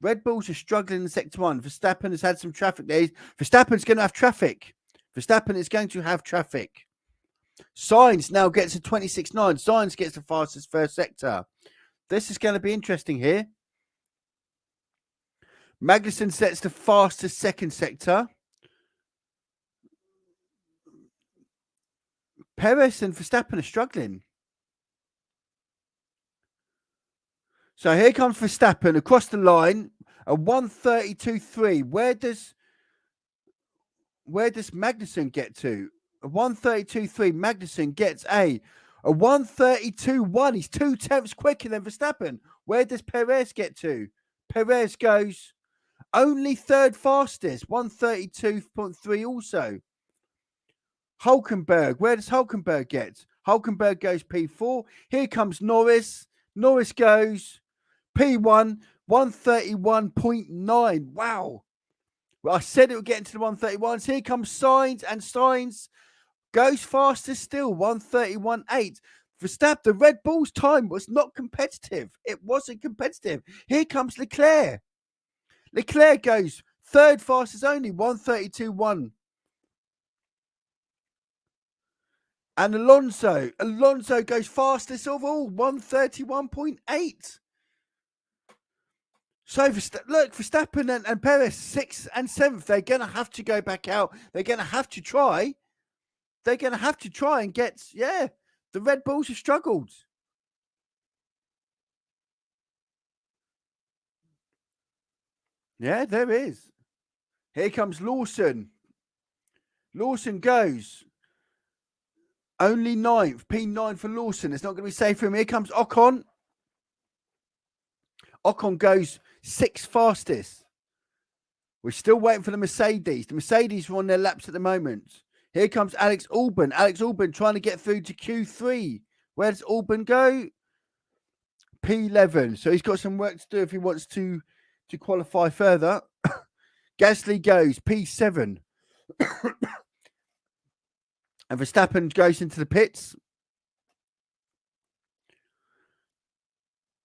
Red Bulls are struggling in sector 1. Verstappen has had some traffic there. Verstappen's going to have traffic. Verstappen is going to have traffic. Sainz now gets a 26.9. Sainz gets the fastest first sector. This is going to be interesting here. Magnussen sets the fastest second sector. Perez and Verstappen are struggling. So here comes Verstappen across the line, a 132.3. Where does Magnussen get to? A 132.3. Magnussen gets a 132.1. He's 2 tenths quicker than Verstappen. Where does Perez get to? Perez goes only third fastest, 132.3 also. Hulkenberg, where does Hulkenberg get? Hulkenberg goes P4. Here comes Norris. Norris goes P1, 131.9. Wow. Well, I said it would get into the 131s. Here comes Sainz, and Sainz goes faster still, 131.8. Verstappen, the Red Bull's time was not competitive. It wasn't competitive. Here comes Leclerc. Leclerc goes third fastest only, 132.1. And Alonso goes fastest of all, 131.8. So look, Verstappen and Perez, 6th and 7th. They're going to have to go back out. They're going to have to try. They're going to have to try and get, the Red Bulls have struggled. Yeah, there is. Here comes Lawson. Lawson goes only 9th, P9 for Lawson. It's not going to be safe for him. Here comes Ocon. Ocon goes 6th fastest. We're still waiting for the Mercedes. The Mercedes are on their laps at the moment. Here comes Alex Albon. Alex Albon trying to get through to Q3. Where does Albon go? P11. So he's got some work to do if he wants to qualify further. Gasly goes P7. And Verstappen goes into the pits.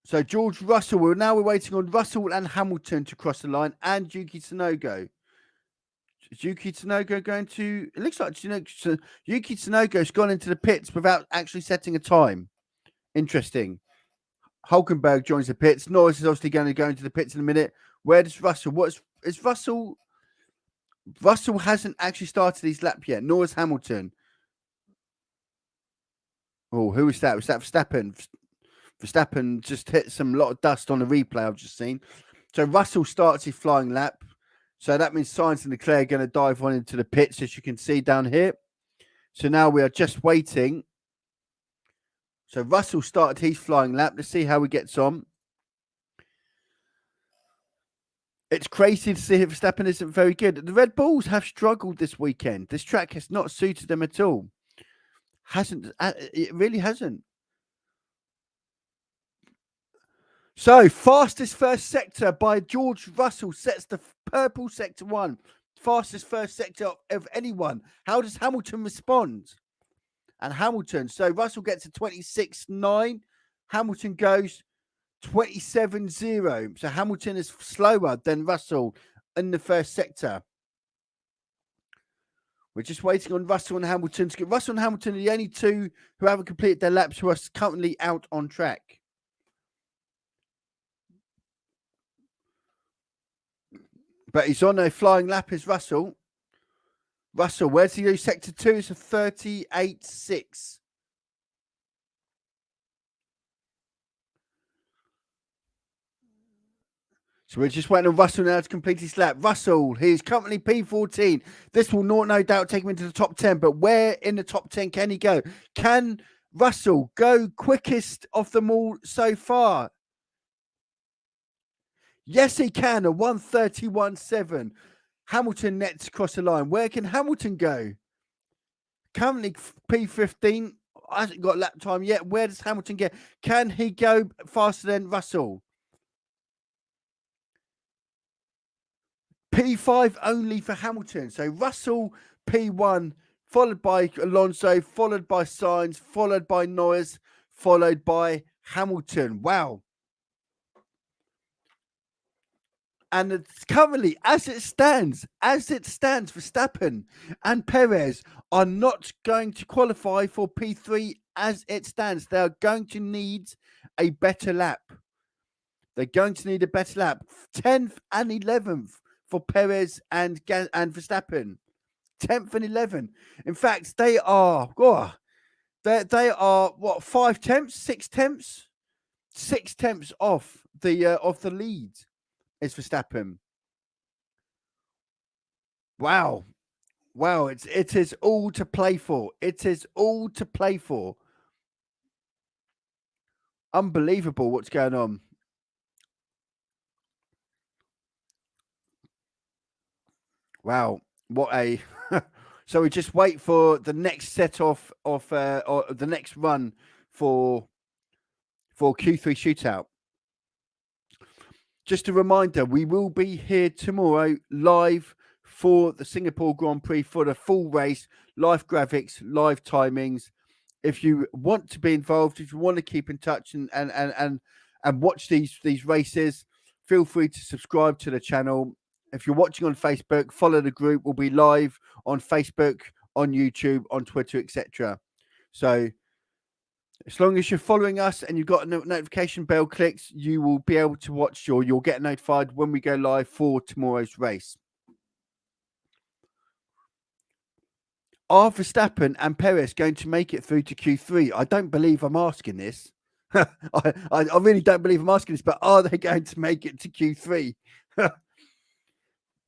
So George Russell, we're waiting on Russell and Hamilton to cross the line, and Yuki Tsunoda. Is Yuki Tsunoda going to? It looks like Yuki Tsunoda's gone into the pits without actually setting a time. Interesting. Hulkenberg joins the pits. Norris is obviously going to go into the pits in a minute. Where does Russell? Is Russell? Russell hasn't actually started his lap yet. Nor is Hamilton. Oh, who is that? Was that Verstappen? Verstappen just hit some lot of dust on the replay I've just seen. So Russell starts his flying lap. So that means Sainz and Leclerc are going to dive on into the pits, as you can see down here. So now we are just waiting. So Russell started his flying lap. Let's see how he gets on. It's crazy to see if Verstappen isn't very good. The Red Bulls have struggled this weekend. This track has not suited them at all. It really hasn't. So, fastest first sector by George Russell sets the purple sector 1. Fastest first sector of anyone. How does Hamilton respond? And Hamilton, so Russell gets a 26.9. Hamilton goes 27.0. So Hamilton is slower than Russell in the first sector. We're just waiting on Russell and Hamilton to get. Russell and Hamilton are the only two who haven't completed their laps who are currently out on track. But he's on a flying lap, is Russell. Russell, where's he go? Sector 2 is a 38.6. So we're just waiting on Russell now to complete his lap. Russell, he's currently P14. This will no doubt take him into the top 10. But where in the top 10 can he go? Can Russell, go quickest of them all so far. Yes, he can. A 1:31.7. Hamilton nets across the line. Where can Hamilton go? Currently P15 hasn't got lap time yet. Where does Hamilton get? Can he go faster than Russell? P5 only for Hamilton. So Russell P1, followed by Alonso, followed by Sainz, followed by Norris, followed by Hamilton. Wow. And it's currently, as it stands, Verstappen and Perez are not going to qualify for P3 as it stands. They are going to need a better lap. They're going to need a better lap. 10th and 11th for Perez and Verstappen. 10th and 11th. In fact, they are what, 5 tenths, 6 tenths, 6 tenths off the lead is Verstappen. Wow. It is all to play for. It is all to play for. Unbelievable what's going on. Wow. What a so we just wait for the next set of or the next run for Q3 shootout. Just a reminder, we will be here tomorrow live for the Singapore Grand Prix for the full race, live graphics, live timings. If you want to be involved, if you want to keep in touch and watch these races, feel free to subscribe to the channel. If you're watching on Facebook, follow the group. We'll be live on Facebook, on YouTube, on Twitter, etc. So as long as you're following us and you've got a notification bell clicked, you will be able to watch or you'll get notified when we go live for tomorrow's race. Are Verstappen and Perez going to make it through to Q3? I don't believe I'm asking this. I really don't believe I'm asking this, but are they going to make it to Q3?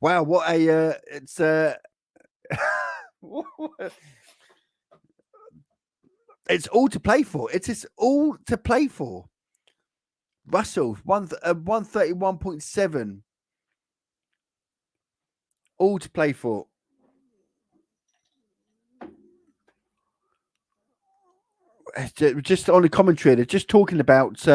Wow, what a it's it's all to play for. It is all to play for. Russell 131.7. All to play for. Just on the commentary, they're just talking about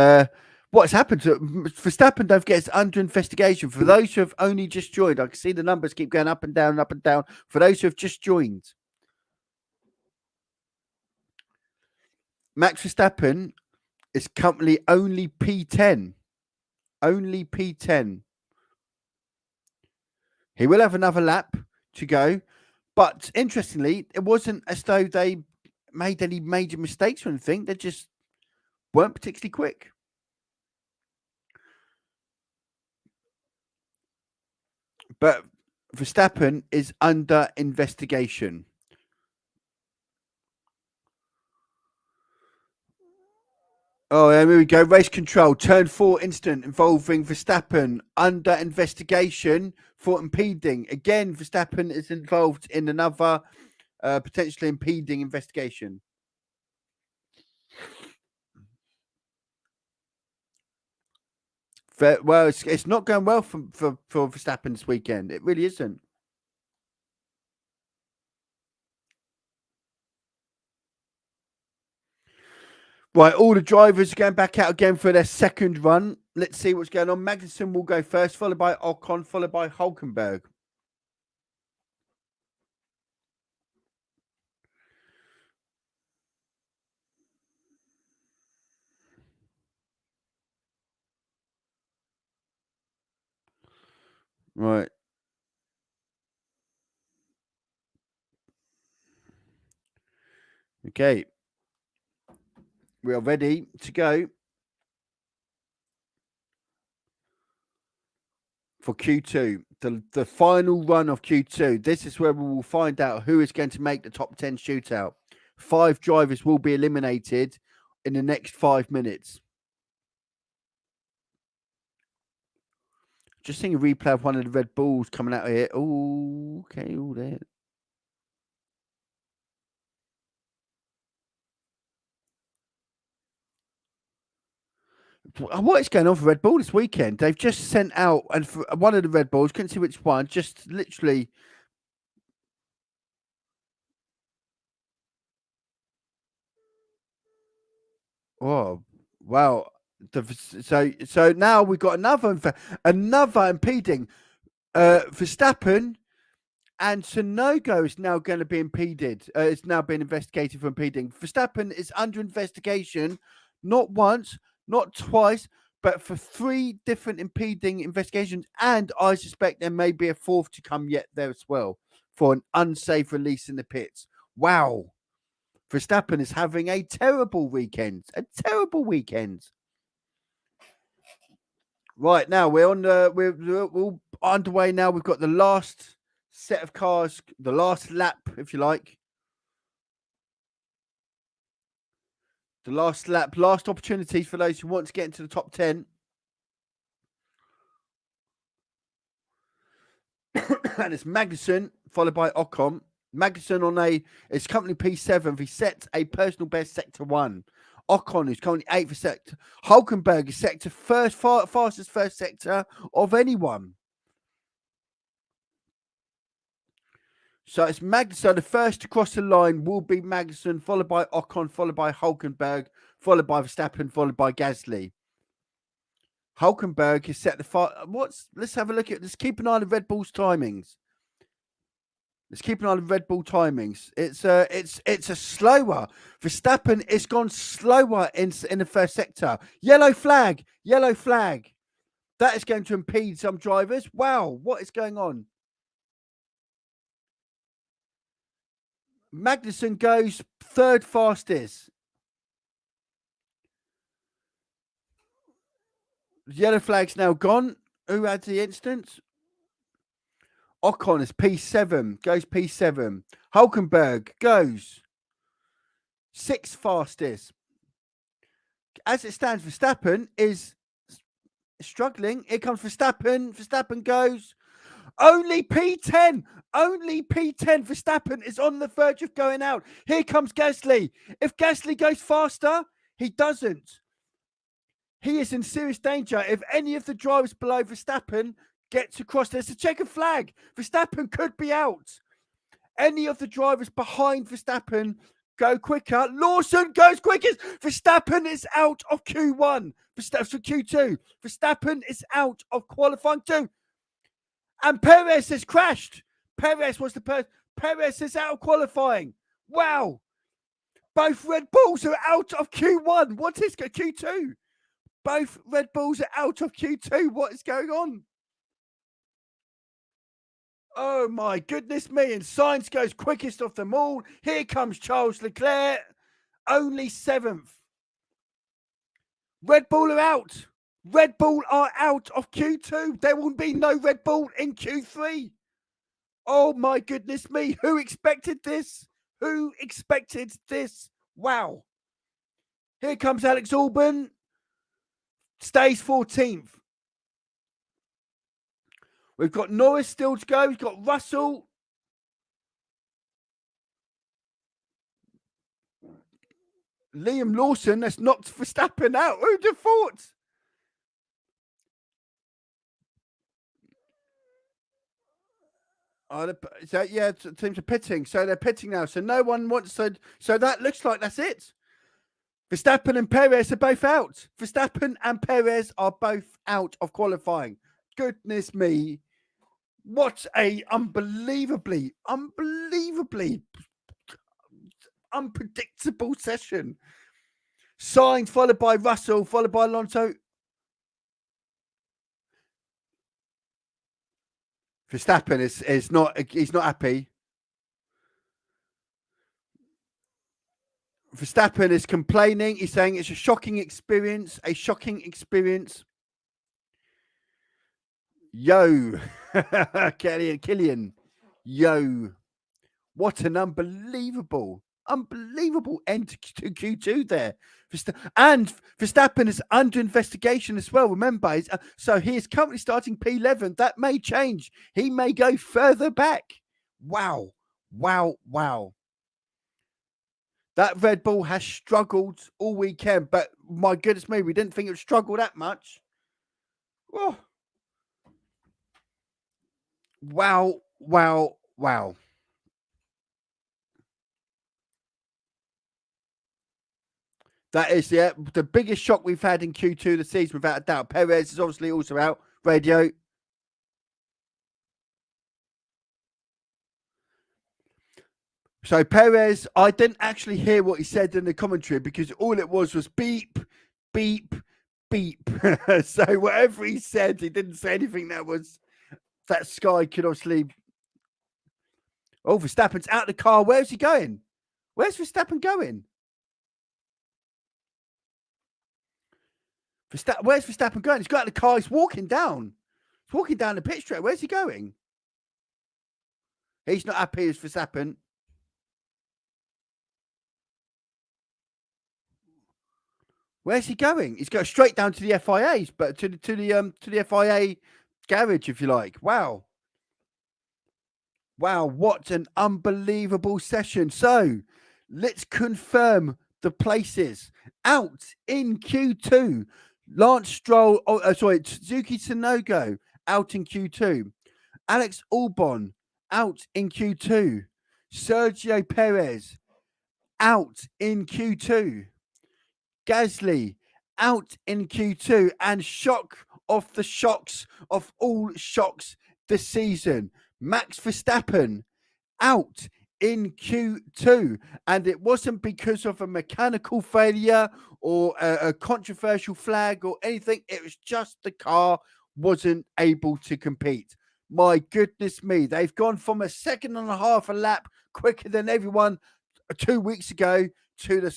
what's happened to Verstappen. Don't forget, it's under investigation. For those who have only just joined, I can see the numbers keep going up and down, up and down. For those who have just joined, Max Verstappen is currently only P10. Only P10. He will have another lap to go. But interestingly, it wasn't as though they made any major mistakes or anything. They just weren't particularly quick. But Verstappen is under investigation. Oh, here we go. Race control. Turn 4 incident involving Verstappen under investigation for impeding. Again, Verstappen is involved in another potentially impeding investigation. Well, it's not going well for Verstappen this weekend. It really isn't. Right, all the drivers are going back out again for their second run. Let's see what's going on. Magnussen will go first, followed by Ocon, followed by Hulkenberg. Right. Okay. We are ready to go for Q2, the final run of Q2. This is where we will find out who is going to make the top 10 shootout. 5 drivers will be eliminated in the next 5 minutes. Just seeing a replay of one of the Red Bulls coming out here. Oh, okay, all there. What is going on for Red Bull this weekend? They've just sent out, and for one of the Red Bulls, couldn't see which one, just literally. Oh, wow. So now we've got another impeding. Verstappen and Tsunoda is now going to be impeded. It's now been investigated for impeding. Verstappen is under investigation, not once, not twice, but for 3 different impeding investigations. And I suspect there may be a 4th to come yet there as well for an unsafe release in the pits. Wow. Verstappen is having a terrible weekend. A terrible weekend. Right now we're on we're all underway now. We've got the last set of cars, the last lap, if you like. The last lap, last opportunities for those who want to get into the top 10. And it's Magnussen followed by Ocon. Magnussen on it's company P7. He sets a personal best sector 1. Ocon, who's currently 8th for sector. Hulkenberg is sector fastest first sector of anyone. So it's Magnussen. The first to cross the line will be Magnussen, followed by Ocon, followed by Hulkenberg, followed by Verstappen, followed by Gasly. Hulkenberg is set let's have a look at. Let's keep an eye on the Red Bull's timings. Let's keep an eye on the Red Bull timings. It's a slower. Verstappen is gone slower in the first sector. Yellow flag. Yellow flag. That is going to impede some drivers. Wow, what is going on? Magnussen goes 3rd fastest. Yellow flag's now gone. Who had the instance? Ocon is P7, goes P7. Hulkenberg goes 6th fastest. As it stands, Verstappen is struggling. Here comes Verstappen. Verstappen goes only P10. Only P10. Verstappen is on the verge of going out. Here comes Gasly. If Gasly goes faster, he doesn't. He is in serious danger. If any of the drivers below Verstappen gets across, there's a checkered flag. Verstappen could be out. Any of the drivers behind Verstappen go quicker. Lawson goes quickest. Verstappen is out of Q1. For Q2. Verstappen is out of qualifying 2. And Perez has crashed. Perez was the person. Perez is out of qualifying. Wow. Both Red Bulls are out of Q1. What is Q2? Both Red Bulls are out of Q2. What is going on? Oh my goodness me. And Sainz goes quickest of them all. Here comes Charles Leclerc. Only 7th. Red Bull are out. Red Bull are out of Q2. There will be no Red Bull in Q3. Oh my goodness me. Who expected this? Who expected this? Wow. Here comes Alex Albon. Stays 14th. We've got Norris still to go. We've got Russell. Liam Lawson has knocked Verstappen out. Who'd have thought? So yeah, teams are pitting. So they're pitting now. So no one wants to. So that looks like that's it. Verstappen and Perez are both out. Verstappen and Perez are both out of qualifying. Goodness me. What a unbelievably unpredictable session. Sainz followed by Russell, followed by Alonso. Verstappen is not, he's not happy. Verstappen is complaining. He's saying it's a shocking experience. Yo, Killian. Yo, what an unbelievable end to Q2 there. And Verstappen is under investigation as well. Remember, so he is currently starting P11. That may change. He may go further back. Wow. That Red Bull has struggled all weekend, but my goodness me, we didn't think it would struggle that much. Oh. Wow, wow, wow. That is the biggest shock we've had in Q2 of the season, without a doubt. Perez is obviously also out. Radio. So Perez, I didn't actually hear what he said in the commentary because all it was beep, beep, beep. So whatever he said, he didn't say anything that Sky could obviously. Oh, Verstappen's out the car. Where's he going? Where's Verstappen going? Where's Verstappen going? He's got out the car. He's walking down. He's walking down the pit straight. Where's he going? He's not happy as Verstappen. Where's he going? He's going straight down to the FIA's, but to the FIA garage, if you like. Wow. Wow, what an unbelievable session. So let's confirm the places. Out in Q2, Lance Stroll, Suzuki Tsunoda out in Q2. Alex Albon out in Q2. Sergio Perez out in Q2. Gasly out in Q2. And shock of the shocks of all shocks this season, Max Verstappen out in Q2. And it wasn't because of a mechanical failure or a controversial flag or anything. It was just the car wasn't able to compete. My goodness me, they've gone from a second and a half a lap quicker than everyone 2 weeks ago to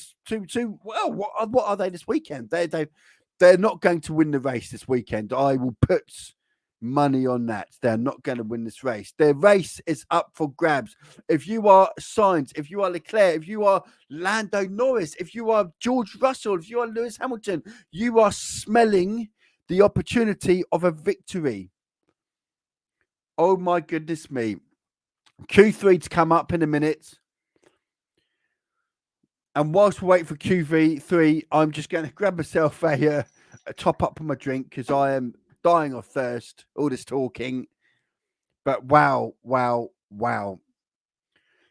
well, what are they this weekend? They're not going to win the race this weekend. I will put money on that. They're not going to win this race. Their race is up for grabs. If you are Sainz, if you are Leclerc, if you are Lando Norris, if you are George Russell, if you are Lewis Hamilton, you are smelling the opportunity of a victory. Oh my goodness me. Q3 to come up in a minute. And whilst we wait for QV3, I'm just going to grab myself a top up on my drink because I am dying of thirst. All this talking. But wow.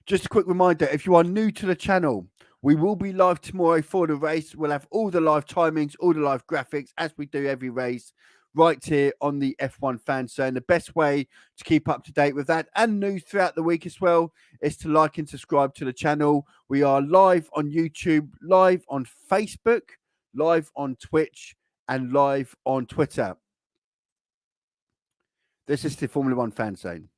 Just a quick reminder, if you are new to the channel, we will be live tomorrow for the race. We'll have all the live timings, all the live graphics, as we do every race, right here on the F1 Fan Zone. The best way to keep up to date with that and news throughout the week as well is to like and subscribe to the channel. We are live on YouTube, live on Facebook, live on Twitch, and live on Twitter. This is the Formula One Fan Zone.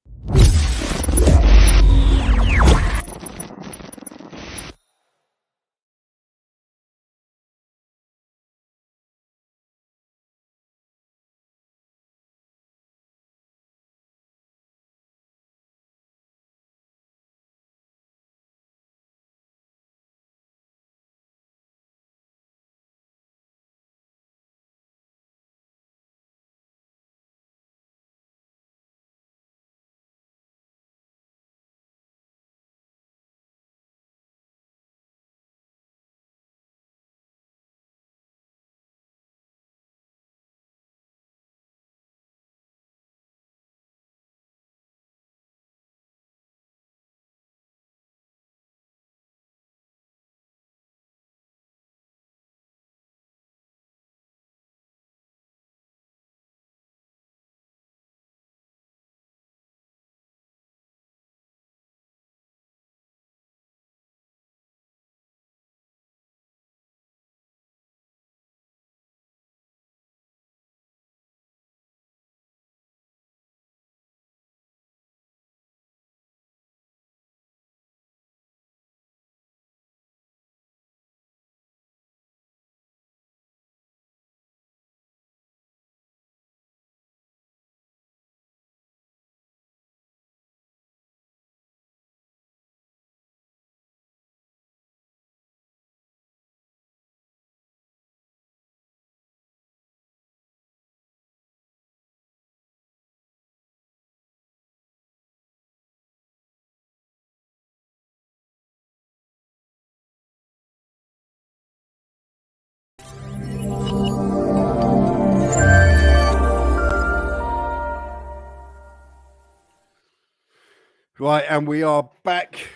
Right, and we are back.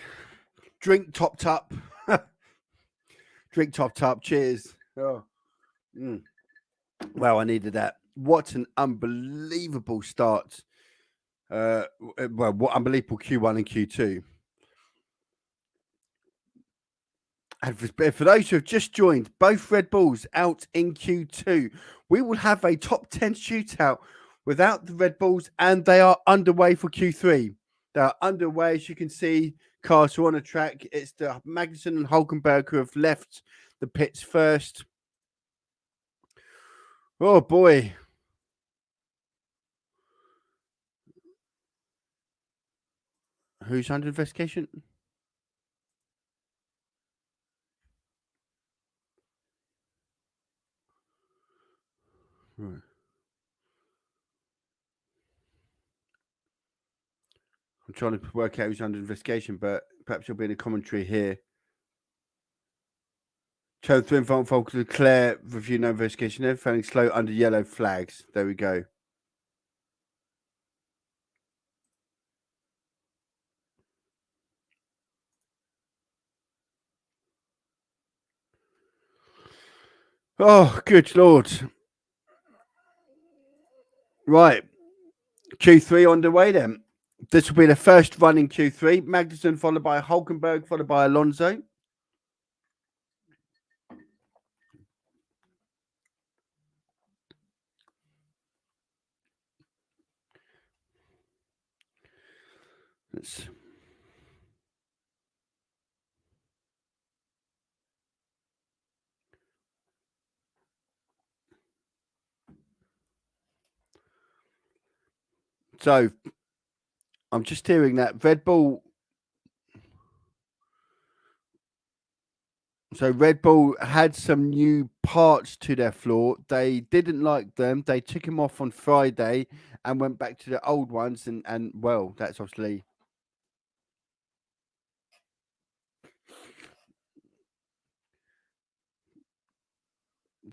Drink topped up. Drink topped up. Cheers. Oh. Wow, I needed that. What an unbelievable start. Well, what unbelievable Q1 and Q2. And for those who have just joined, both Red Bulls out in Q2. We will have a top 10 shootout without the Red Bulls, and they are underway for Q3. They are underway, as you can see. Cars are on a track. It's the Magnussen and Hulkenberg who have left the pits first. Oh boy. Who's under investigation? Right. I'm trying to work out who's under investigation, but perhaps there'll be in a commentary here. Channel 3 and Volk declare review no investigation. They're found slow under yellow flags. There we go. Oh, good Lord. Right. Q3 on the way then. This will be the first run in Q3. Magnussen followed by Hulkenberg, followed by Alonso. So I'm just hearing that Red Bull. So Red Bull had some new parts to their floor. They didn't like them. They took them off on Friday and went back to the old ones. And well, that's obviously.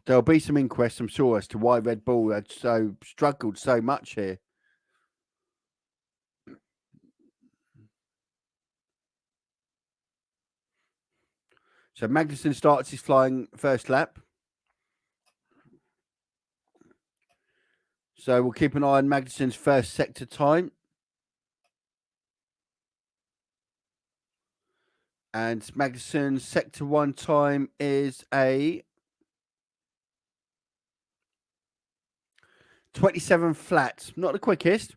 There'll be some inquests, I'm sure, as to why Red Bull had struggled so much here. So Magnussen starts his flying first lap. So we'll keep an eye on Magnussen's first sector time. And Magnussen's sector 1 time is a 27 flat. Not the quickest.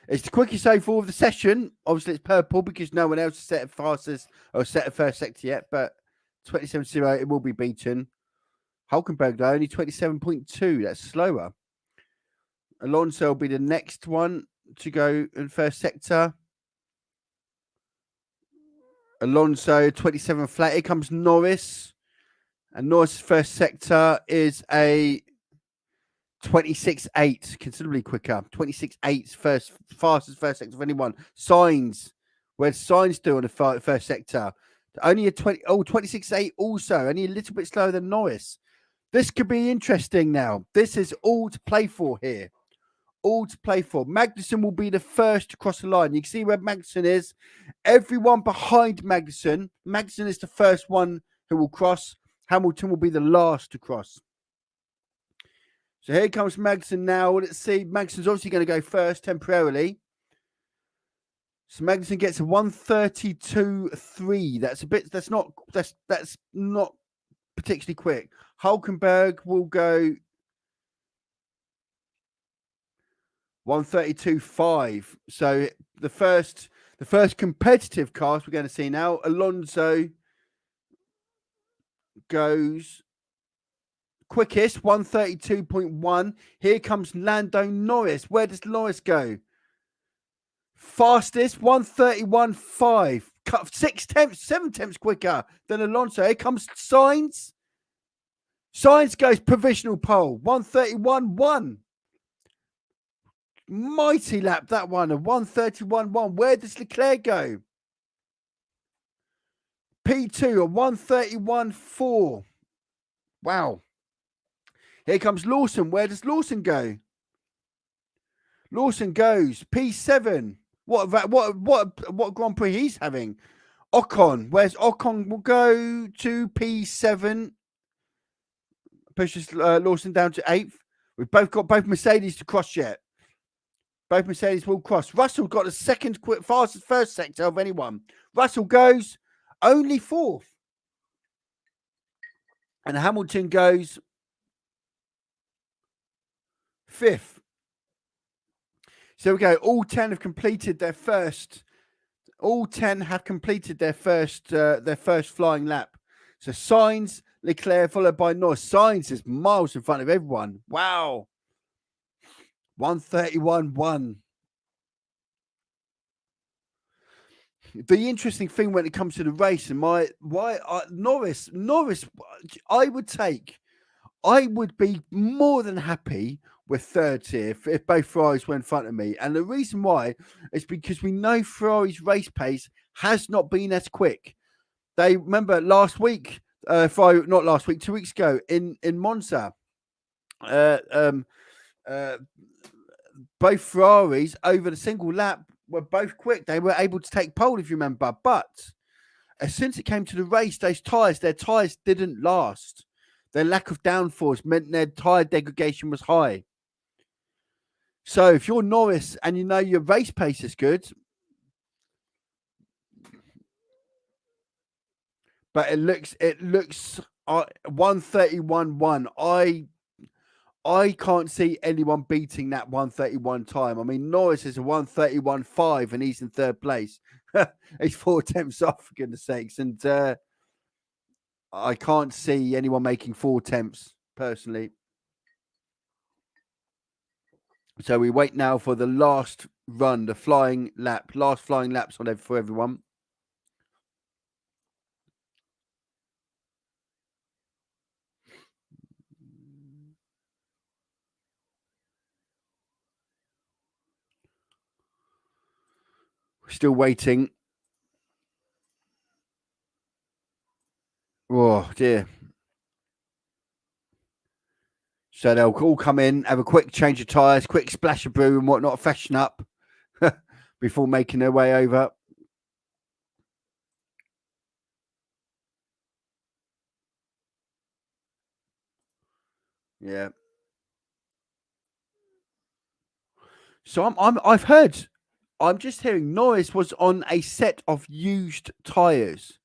It's the quickest overall of the session. Obviously, it's purple because no one else has set a fastest or set a first sector yet. But 27.0, it will be beaten. Hulkenberg, though, only 27.2. That's slower. Alonso will be the next one to go in first sector. Alonso, 27 flat. Here comes Norris. And Norris' first sector is a 26.8, considerably quicker. 26.8 fastest first sector of anyone. Sainz, where's Sainz do on the first sector? Only a 26.8 also, only a little bit slower than Norris. This could be interesting now. This is all to play for here. All to play for. Magnussen will be the first to cross the line. You can see where Magnussen is. Everyone behind Magnussen. Magnussen is the first one who will cross. Hamilton will be the last to cross. So here comes Magnussen now. Let's see. Magnussen's obviously going to go first temporarily. So Magnussen gets a 1:32.3. That's not particularly quick. Hulkenberg will go 1:32.5. So the first competitive cars we're going to see now. Alonso goes quickest, 1:32.1. Here comes Lando Norris. Where does Norris go? Fastest, 1:31.5. Cut 7 tenths quicker than Alonso. Here comes Sainz. Sainz goes provisional pole, 1:31.1. Mighty lap, that one, a 1:31.1. Where does Leclerc go? P2, a 1:31.4. Wow. Here comes Lawson. Where does Lawson go? Lawson goes P7, What Grand Prix he's having? Ocon. Where's Ocon? Will go to P7. Pushes Lawson down to 8th. We've both got both Mercedes to cross yet. Both Mercedes will cross. Russell got the second fastest first sector of anyone. Russell goes only 4th. And Hamilton goes 5th. So we go. All 10 have completed their first. All 10 have completed their first flying lap. So Sainz, Leclerc, followed by Norris. Sainz is miles in front of everyone. Wow. 131.1. The interesting thing when it comes to the race and Norris, I would be more than happy with third here if both Ferraris were in front of me. And the reason why is because we know Ferrari's race pace has not been as quick. They remember last week, not last week, 2 weeks ago in Monza, both Ferraris over the single lap were both quick. They were able to take pole, if you remember. But since it came to the race, their tyres didn't last. Their lack of downforce meant their tyre degradation was high. So if you're Norris and you know your race pace is good, but it looks 131.1. I can't see anyone beating that 131 time. I mean, Norris is a 131.5 and he's in third place. He's 4 tenths off, for goodness sakes. And I can't see anyone making 4 tenths personally. So we wait now for the last run, the flying lap, last flying laps for everyone. We're still waiting. Oh, dear. So they'll all come in, have a quick change of tyres, quick splash of brew and whatnot, freshen up before making their way over. Yeah. So I've heard, I'm just hearing Norris was on a set of used tyres.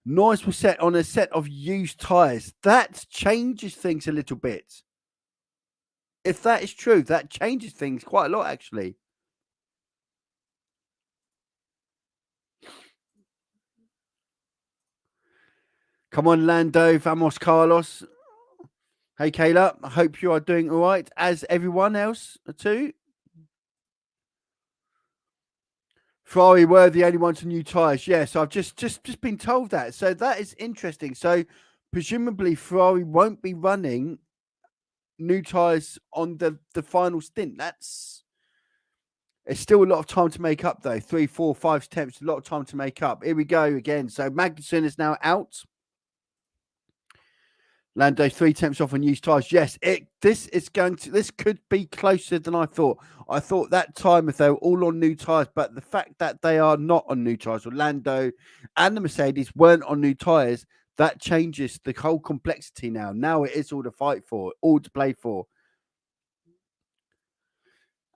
Norris was set on a set of used tyres. That changes things a little bit. If that is true, that changes things quite a lot, actually. Come on, Lando, vamos, Carlos. Hey, Kayla, I hope you are doing all right, as everyone else too. Ferrari were the only ones on new tyres. Yes, I've just been told that. So that is interesting. So presumably Ferrari won't be running new tyres on the final stint. It's still a lot of time to make up, though. 3, 4, 5 tenths, a lot of time to make up. Here we go again. So Magnussen is now out. Lando 3 tenths off on used tyres. Yes, this could be closer than I thought. I thought that time if they were all on new tyres, but the fact that they are not on new tyres, or Lando and the Mercedes weren't on new tyres, that changes the whole complexity now. Now it is all to fight for, all to play for.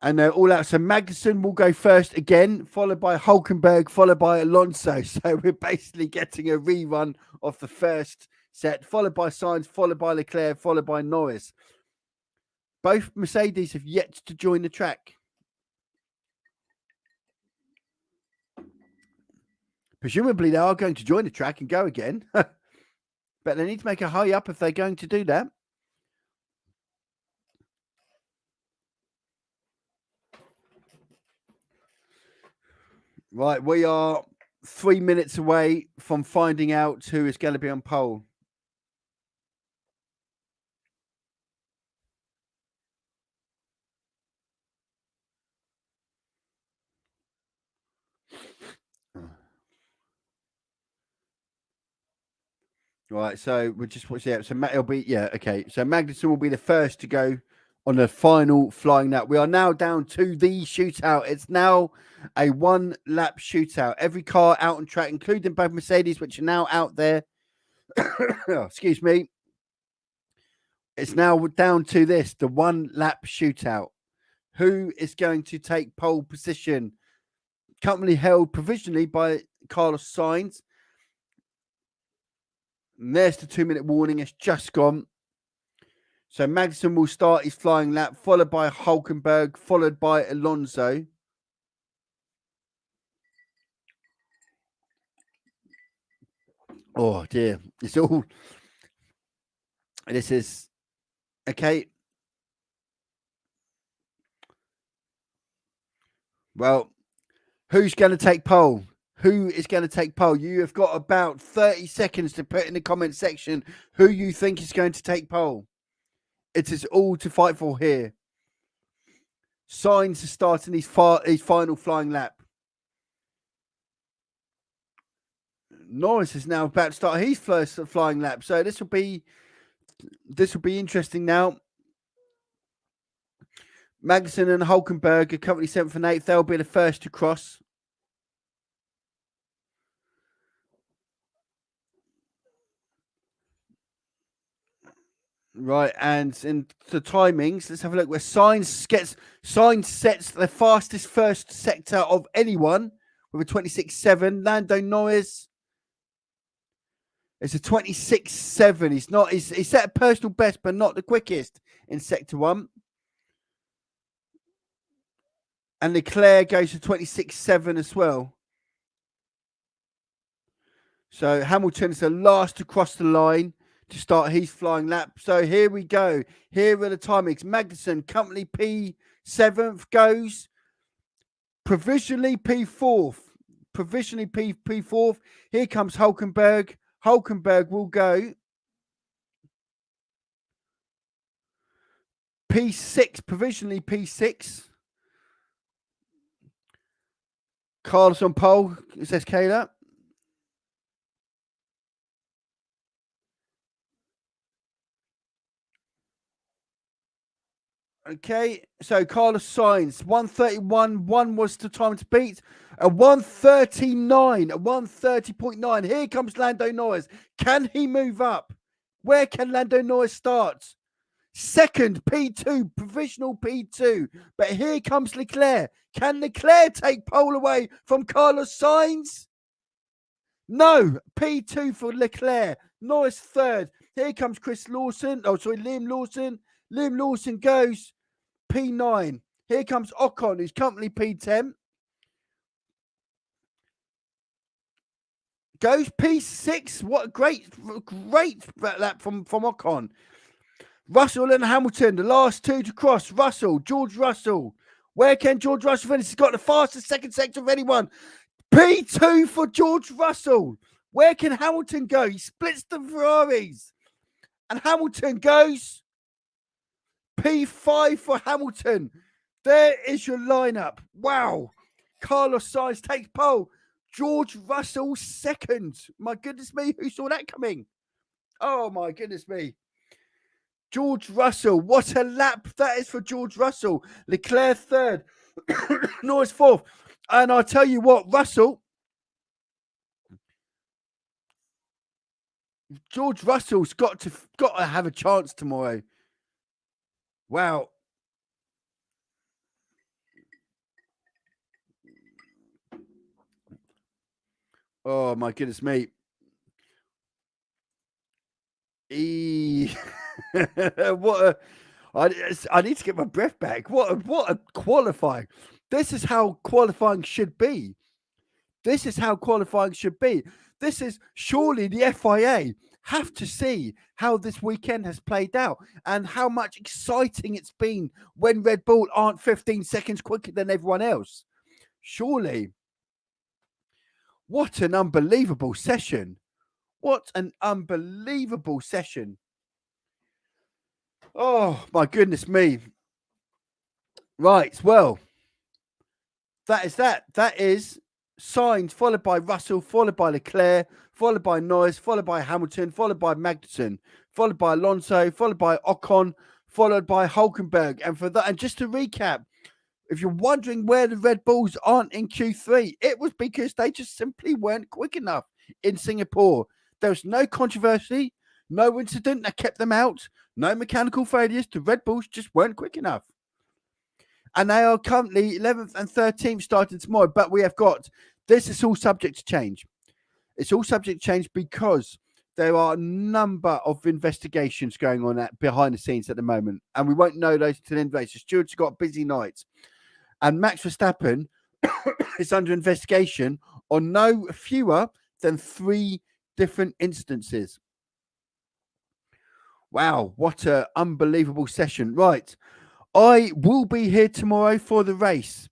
And they're all out. So Magnussen will go first again, followed by Hulkenberg, followed by Alonso. So we're basically getting a rerun of the first set, followed by Sainz, followed by Leclerc, followed by Norris. Both Mercedes have yet to join the track. Presumably they are going to join the track and go again. But they need to make a hurry up if they're going to do that. Right, we are 3 minutes away from finding out who is going to be on pole. Right, so we'll just watch it. So it'll be okay. So Magnussen will be the first to go on the final flying lap. We are now down to the shootout. It's now a 1 lap shootout. Every car out on track, including both Mercedes, which are now out there. Excuse me. It's now down to this, the 1 lap shootout. Who is going to take pole position? Currently held provisionally by Carlos Sainz. And there's the 2-minute warning. It's just gone. So Magnussen will start his flying lap, followed by Hulkenberg, followed by Alonso. Oh dear, it's all. This is okay. Well, who's going to take pole? Who is going to take pole? You have got about 30 seconds to put in the comment section who you think is going to take pole. It is all to fight for here. Sainz is starting his final flying lap. Norris is now about to start his first flying lap. So this will be interesting now. Magnussen and Hulkenberg are currently 7th and 8th. They'll be the first to cross. Right, and in the timings, let's have a look where Sainz sets the fastest first sector of anyone with a 26.7. Lando Norris is a 26.7. He's set a personal best, but not the quickest in sector 1. And Leclerc goes to 26.7 as well. So Hamilton is the last to cross the line to start his flying lap. So here we go. Here are the timings. Magnussen, currently P7th, goes provisionally P4th. P4th. Here comes Hulkenberg. Hulkenberg will go P6, provisionally P6. Carlos on pole, says Kayla. Okay, so Carlos Sainz, 1:31.1 was the time to beat. A 1:39, a 1:30.9. Here comes Lando Norris. Can he move up? Where can Lando Norris start? Second, P2, provisional P2. But here comes Leclerc. Can Leclerc take pole away from Carlos Sainz? No, P2 for Leclerc. Norris third. Here comes Liam Lawson. Liam Lawson goes P9. Here comes Ocon, who's currently P10. Goes P6. What a great lap from Ocon. Russell and Hamilton, the last two to cross. George Russell. Where can George Russell finish? He's got the fastest second sector of anyone. P2 for George Russell. Where can Hamilton go? He splits the Ferraris. And Hamilton goes P5 for Hamilton. There is your lineup. Wow. Carlos Sainz takes pole. George Russell second. My goodness me, who saw that coming? Oh my goodness me. George Russell, what a lap that is for George Russell. Leclerc third. Norris fourth. And I tell you what, George Russell's got to have a chance tomorrow. Wow. Oh my goodness me. I need to get my breath back. What a qualifying. This is how qualifying should be. This is surely the FIA have to see how this weekend has played out and how much exciting it's been when Red Bull aren't 15 seconds quicker than everyone else. Surely. What an unbelievable session. What an unbelievable session. Oh, my goodness me. Right, well, that is that. That is Sainz, followed by Russell, followed by Leclerc, followed by Norris, followed by Hamilton, followed by Magnussen, followed by Alonso, followed by Ocon, followed by Hulkenberg. And for that, and just to recap, if you're wondering where the Red Bulls aren't in Q3, it was because they just simply weren't quick enough in Singapore. There was no controversy, no incident that kept them out, no mechanical failures. The Red Bulls just weren't quick enough. And they are currently 11th and 13th starting tomorrow. But we have got, this is all subject to change. It's all subject to change because there are a number of investigations going on behind the scenes at the moment. And we won't know those until the end of the race. The stewards got busy nights. And Max Verstappen is under investigation on no fewer than 3 different instances. Wow, what an unbelievable session. Right. I will be here tomorrow for the race.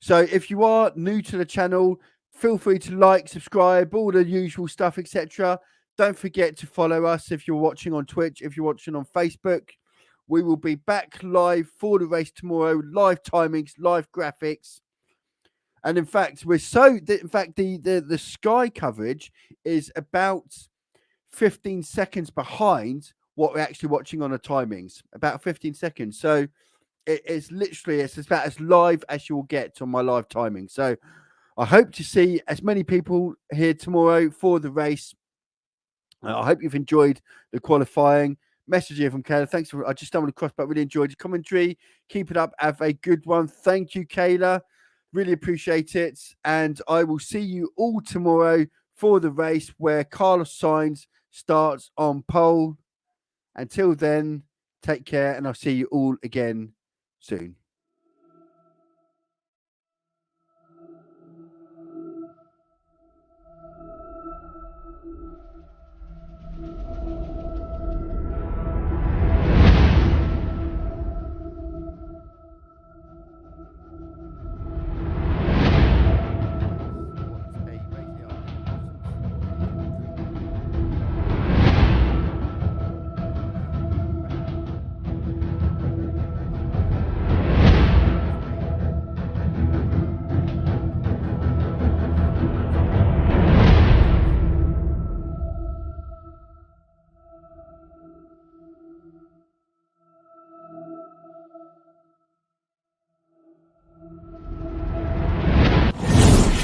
So if you are new to the channel, feel free to like, subscribe, all the usual stuff, etc. Don't forget to follow us if you're watching on Twitch, if you're watching on Facebook. We will be back live for the race tomorrow, live timings, live graphics. And in fact, the Sky coverage is about 15 seconds behind what we're actually watching on the timings, about 15 seconds. So it's about as live as you'll get on my live timing. So I hope to see as many people here tomorrow for the race. I hope you've enjoyed the qualifying. Message here from Kayla. Thanks I just stumbled across, but really enjoyed the commentary. Keep it up. Have a good one. Thank you, Kayla. Really appreciate it. And I will see you all tomorrow for the race where Carlos Sainz starts on pole. Until then, take care, and I'll see you all again soon.